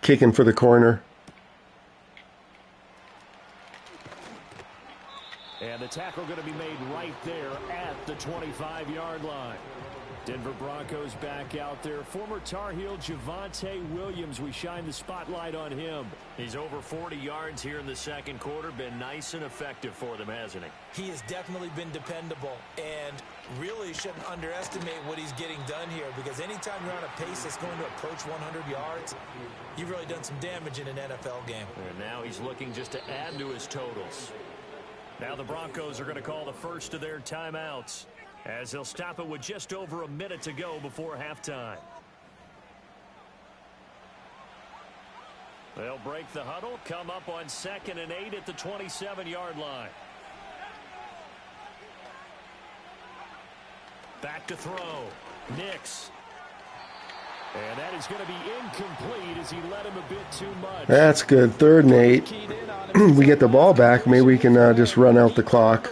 Kicking for the corner. And the tackle going to be made right there at the 25-yard line. Denver Broncos back out there. Former Tar Heel Javonte Williams, we shine the spotlight on him. He's over 40 yards here in the second quarter. Been nice and effective for them, hasn't he? He has definitely been dependable, and really shouldn't underestimate what he's getting done here, because anytime you're on a pace that's going to approach 100 yards, you've really done some damage in an NFL game. And now he's looking just to add to his totals. Now the Broncos are going to call the first of their timeouts, as they'll stop it with just over a minute to go before halftime. They'll break the huddle, come up on 2nd and 8 at the 27-yard line. Back to throw. Nix. And that is going to be incomplete as he led him a bit too much. That's good. 3rd and 8. We get the ball back. Maybe we can just run out the clock.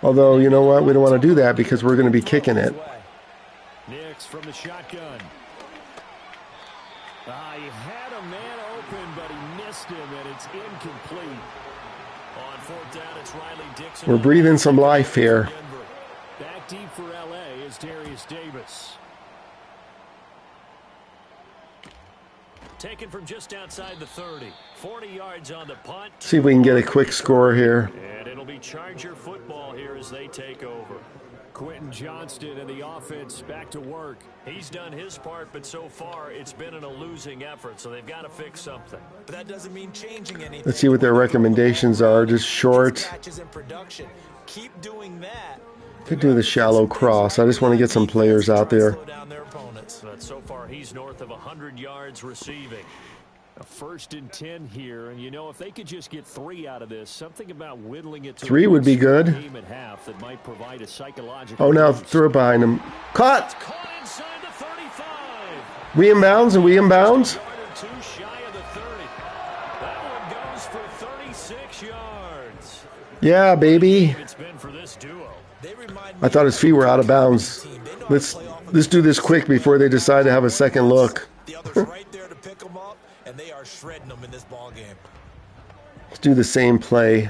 Although, you know what? We don't want to do that because we're going to be kicking it. Nix from the shotgun. He had a man open, but he missed him, and it's incomplete. On 4th down, it's Riley Dixon. We're breathing some life here. Back deep for L.A. is Darius Davis. Taken from just outside the 30. 40 yards on the punt. See if we can get a quick score here. And it'll be Charger football here as they take over. Quentin Johnston and the offense back to work. He's done his part, but so far it's been in a losing effort, so they've got to fix something. But that doesn't mean changing anything. Let's see what their recommendations are. Just short. Keep doing that. Could do the shallow cross. I just want to get some players out there. But so far he's north of 100 yards receiving. A 1st and 10 here, and you know, if they could just get 3 out of this, something about whittling it to 3 would be good. Game at half that might provide a psychological. Oh, now throw it behind him. Caught. Caught inside the 35. We inbounds and we inbounds. Too shy of the 30. That one goes for 36 yards. Yeah, baby. It's been for this duo. I thought his feet were out of bounds. Let's do this quick before they decide to have a second look. The others right there to pick them up, and they are shredding them in this ball game. Let's do the same play.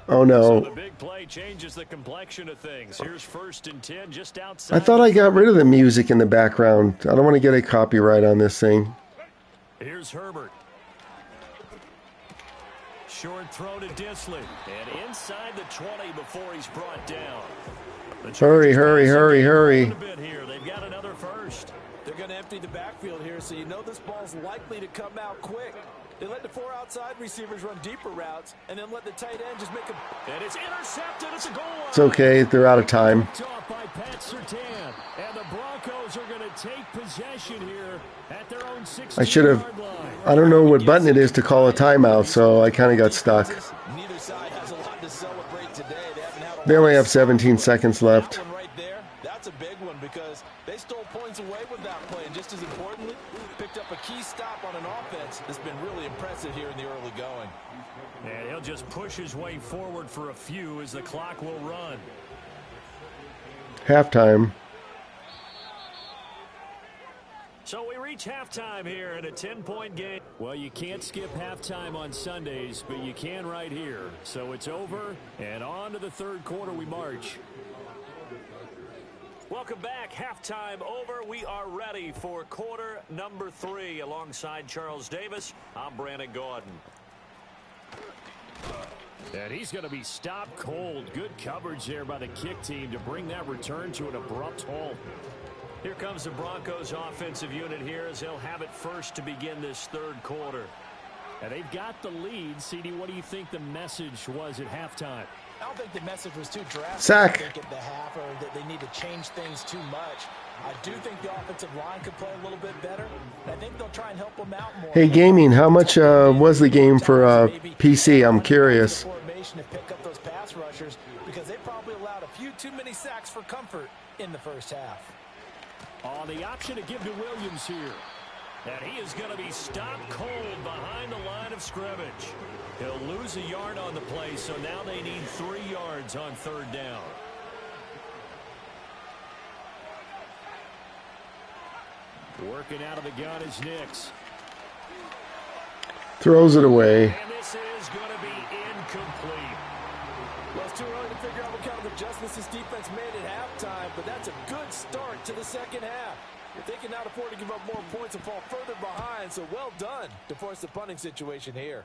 Oh no. So the big play changes the complexion of things. Here's 1st and 10 just outside. I thought I got rid of the music in the background. I don't want to get a copyright on this thing. Here's Herbert. Short throw to Disley. And inside the 20 before he's brought down. Hurry, hurry, hurry, hurry. They've got another first. They're going to empty the backfield here, so you know this ball's likely to come out quick. They let the 4 outside receivers run deeper routes and then let the tight end just make a... And it's intercepted. It's a goal line. It's okay. They're out of time. Picked off by Pat Surtain. And the Broncos are going to take possession here at their own 16-yard I should have. line. I don't know what button it is to call a timeout, so I kind of got stuck. Neither side has a lot to celebrate today. They haven't had a They only have 17 seconds left. That one right there, that's a big one because they stole points away with that play. And just as importantly, picked up a key stop on an offense that's been really impressive here in the early going. And he'll just push his way forward for a few as the clock will run. Halftime. So we reach halftime here in a 10-point game. Well, you can't skip halftime on Sundays, but you can right here. So it's over, and on to the third quarter we march. Welcome back. Halftime over. We are ready for quarter number 3. Alongside Charles Davis, I'm Brandon Gordon. And he's going to be stopped cold. Good coverage there by the kick team to bring that return to an abrupt halt. Here comes the Broncos offensive unit here as they'll have it first to begin this third quarter. And they've got the lead. CD, what do you think the message was at halftime? I don't think the message was too drastic. Sack. I think at the half or that they need to change things too much. I do think the offensive line could play a little bit better. I think they'll try and help them out more. Hey, gaming, how much was the game for PC? I'm curious. To pick up those pass rushers because they probably allowed a few too many sacks for comfort in the first half. On the option to give to Williams here. And he is going to be stopped cold behind the line of scrimmage. He'll lose a yard on the play, so now they need 3 yards on third down. Working out of the gun is Nix. Throws it away. And this is going to be incomplete. Well, it's too early to figure out what kind of adjustments this defense made at halftime, but that's a good start to the second half. They cannot afford to give up more points and fall further behind, so well done to force the punting situation here.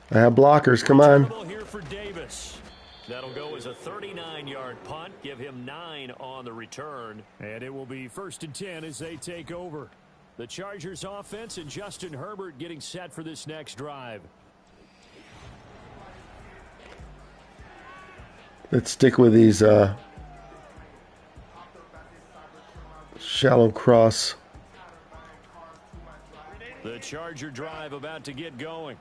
I have blockers. Come on. Here for Davis. That'll go as a 39-yard punt. Give him 9 on the return. And it will be 1st and 10 as they take over. The Chargers offense and Justin Herbert getting set for this next drive. Let's stick with these shallow cross. The Charger drive about to get going.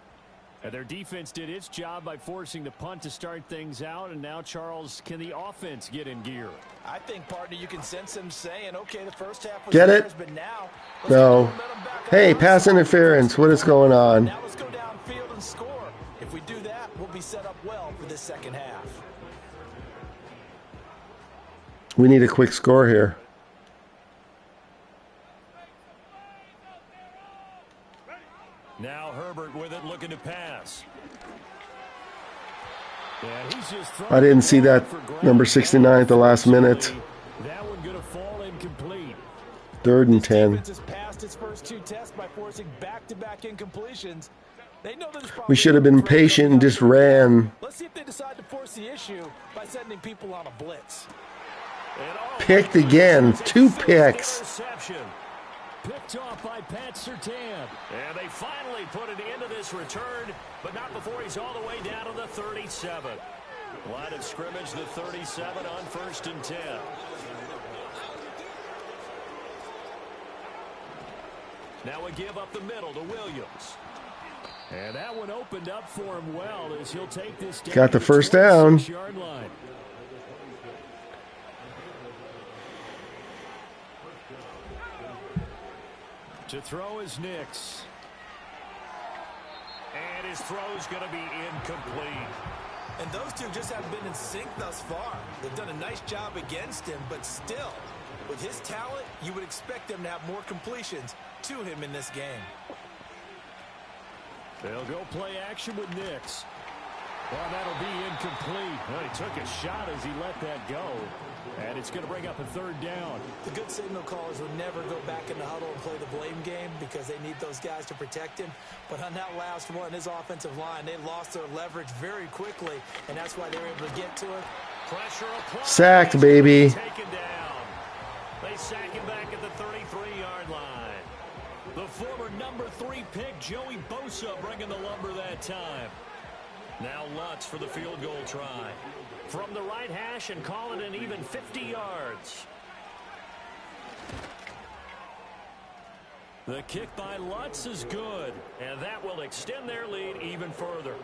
And their defense did its job by forcing the punt to start things out. And now, Charles, can the offense get in gear? I think, partner, you can sense them saying, okay, the first half was Get it? theirs, but now No. Hey, pass interference. What is going on? Now let's go downfield and score. If we do that, we'll be set up well for this second half. We need a quick score here. Now Herbert with it, looking to pass. And he's just I didn't see that number 69 at the last minute. That one going to fall incomplete. 3rd and 10. Defense has passed its first 2 tests by forcing back-to-back incompletions. They know there's probably We should have been patient and just ran. Let's see if they decide to force the issue by sending people on a blitz. Picked again. 2 picks. Interception. Picked off by Pat Surtain. And they finally put an end to this return, but not before he's all the way down to the 37. Line of scrimmage, the 37 on 1st and 10. Now a give up the middle to Williams. And that one opened up for him well as he'll take this down. Got the first down. Yard line. To throw is Nix. And his throw's going to be incomplete. And those two just haven't been in sync thus far. They've done a nice job against him, but still, with his talent, you would expect them to have more completions to him in this game. They'll go play action with Nix. Well, that'll be incomplete. Well, he took a shot as he let that go. And it's going to bring up a 3rd down. The good signal callers would never go back in the huddle and play the blame game because they need those guys to protect him. But on that last one, his offensive line, they lost their leverage very quickly, and that's why they were able to get to it. Pressure applied. Sacked, baby. Taken down. They sack him back at the 33-yard line. The former number 3 pick, Joey Bosa, bringing the lumber that time. Now Lutz for the field goal try. From the right hash and call it an even 50 yards. The kick by Lutz is good, and that will extend their lead even further.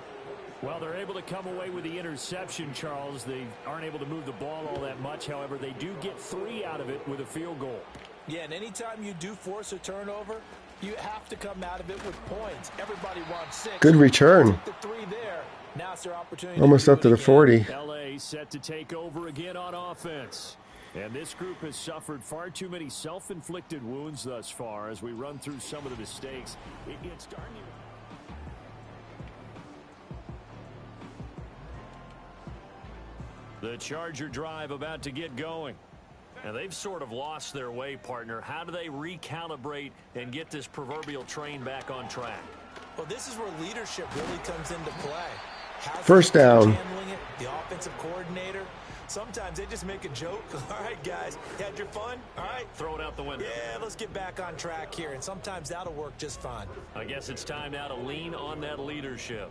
Well, they're able to come away with the interception, Charles. They aren't able to move the ball all that much. However, they do get 3 out of it with a field goal. Yeah, and anytime you do force a turnover, you have to come out of it with points. Everybody wants 6. Good return. The 3 there. Now it's their opportunity. Almost up to the 40. LA set to take over again on offense. And this group has suffered far too many self-inflicted wounds thus far as we run through some of the mistakes. It's starting to... The Charger drive about to get going. And they've sort of lost their way, partner. How do they recalibrate and get this proverbial train back on track? Well, this is where leadership really comes into play. First down. Handling it, the offensive coordinator. Sometimes they just make a joke. All right, guys, had your fun? All right. Throw it out the window. Yeah, let's get back on track here. And sometimes that'll work just fine. I guess it's time now to lean on that leadership.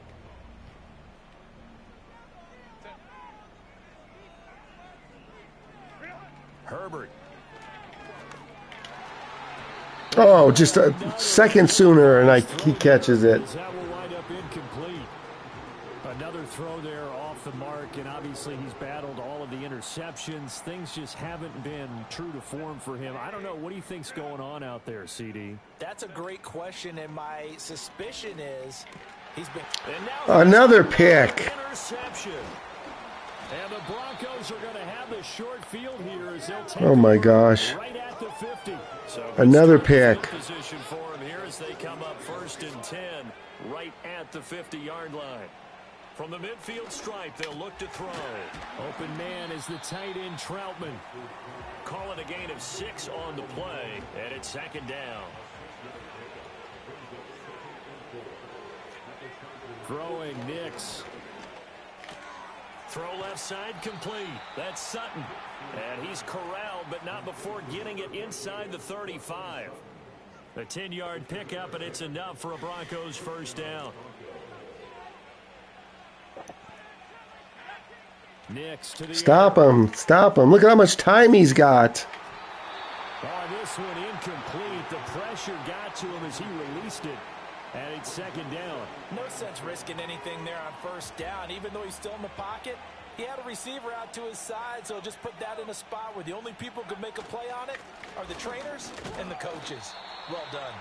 Herbert. Oh, just a second sooner, and he catches it. That will wind up incomplete. Another throw there off the mark, and obviously he's battled all of the interceptions. Things just haven't been true to form for him. I don't know. What do you think's going on out there, CD? That's a great question, and my suspicion is he's been... Another pick. Interception. And the Broncos are going to have the short field here as they'll take Oh my gosh. right at the 50. So Another pick. Position for him here as they come up 1st and 10 right at the 50-yard line. From the midfield stripe, they'll look to throw. Open man is the tight end Troutman. Call it a gain of 6 on the play, and it's 2nd down. Throwing Nix. Throw left side complete. That's Sutton. And he's corralled, but not before getting it inside the 35. A 10-yard pickup, and it's enough for a Broncos 1st down. Nix to the Stop him. Stop him. Look at how much time he's got. Oh, this one incomplete. The pressure got to him as he released it. And it's 2nd down. No sense risking anything there on 1st down. Even though he's still in the pocket, he had a receiver out to his side, so just put that in a spot where the only people who can make a play on it are the trainers and the coaches. Well done.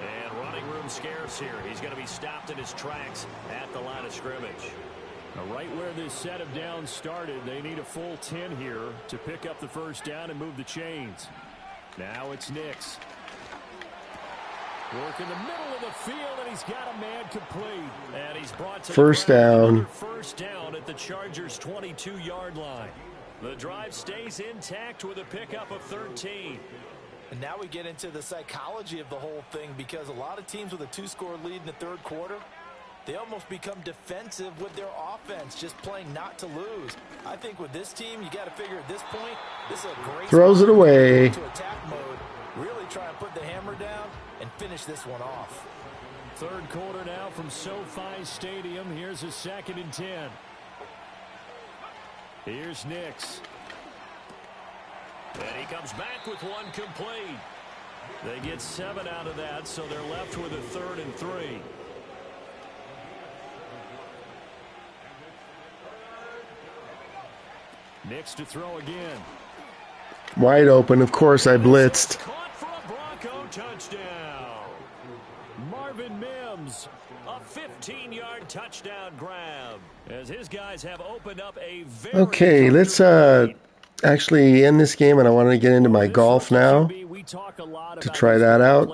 And running room scarce here. He's going to be stopped in his tracks at the line of scrimmage. Now, right where this set of downs started, they need a full 10 here to pick up the 1st down and move the chains. Now it's Nix. Work in the middle of the field, and he's got a man complete. And he's brought to 1st down. 1st down at the Chargers' 22-yard line. The drive stays intact with a pickup of 13. And now we get into the psychology of the whole thing, because a lot of teams with a 2-score lead in the 3rd quarter, they almost become defensive with their offense, just playing not to lose. I think with this team, you got to figure at this point, this is a great Throws it away. to attack mode. Really try and put the hammer down and finish this one off. 3rd quarter now from SoFi Stadium. Here's a 2nd and 10. Here's Nix. And he comes back with one complete. They get 7 out of that, so they're left with a 3rd and 3. Nix to throw again. Wide open. Of course, I blitzed. Caught for a Bronco touchdown. Marvin Mims, a 15-yard touchdown grab, as his guys have opened up a very... Okay, let's actually end this game, and I wanted to get into my golf now to try that out.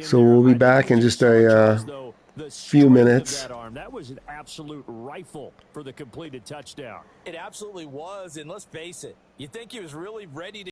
So we'll be back in just a few minutes. That was an absolute rifle for the completed touchdown. It absolutely was, and let's face it, you think he was really ready to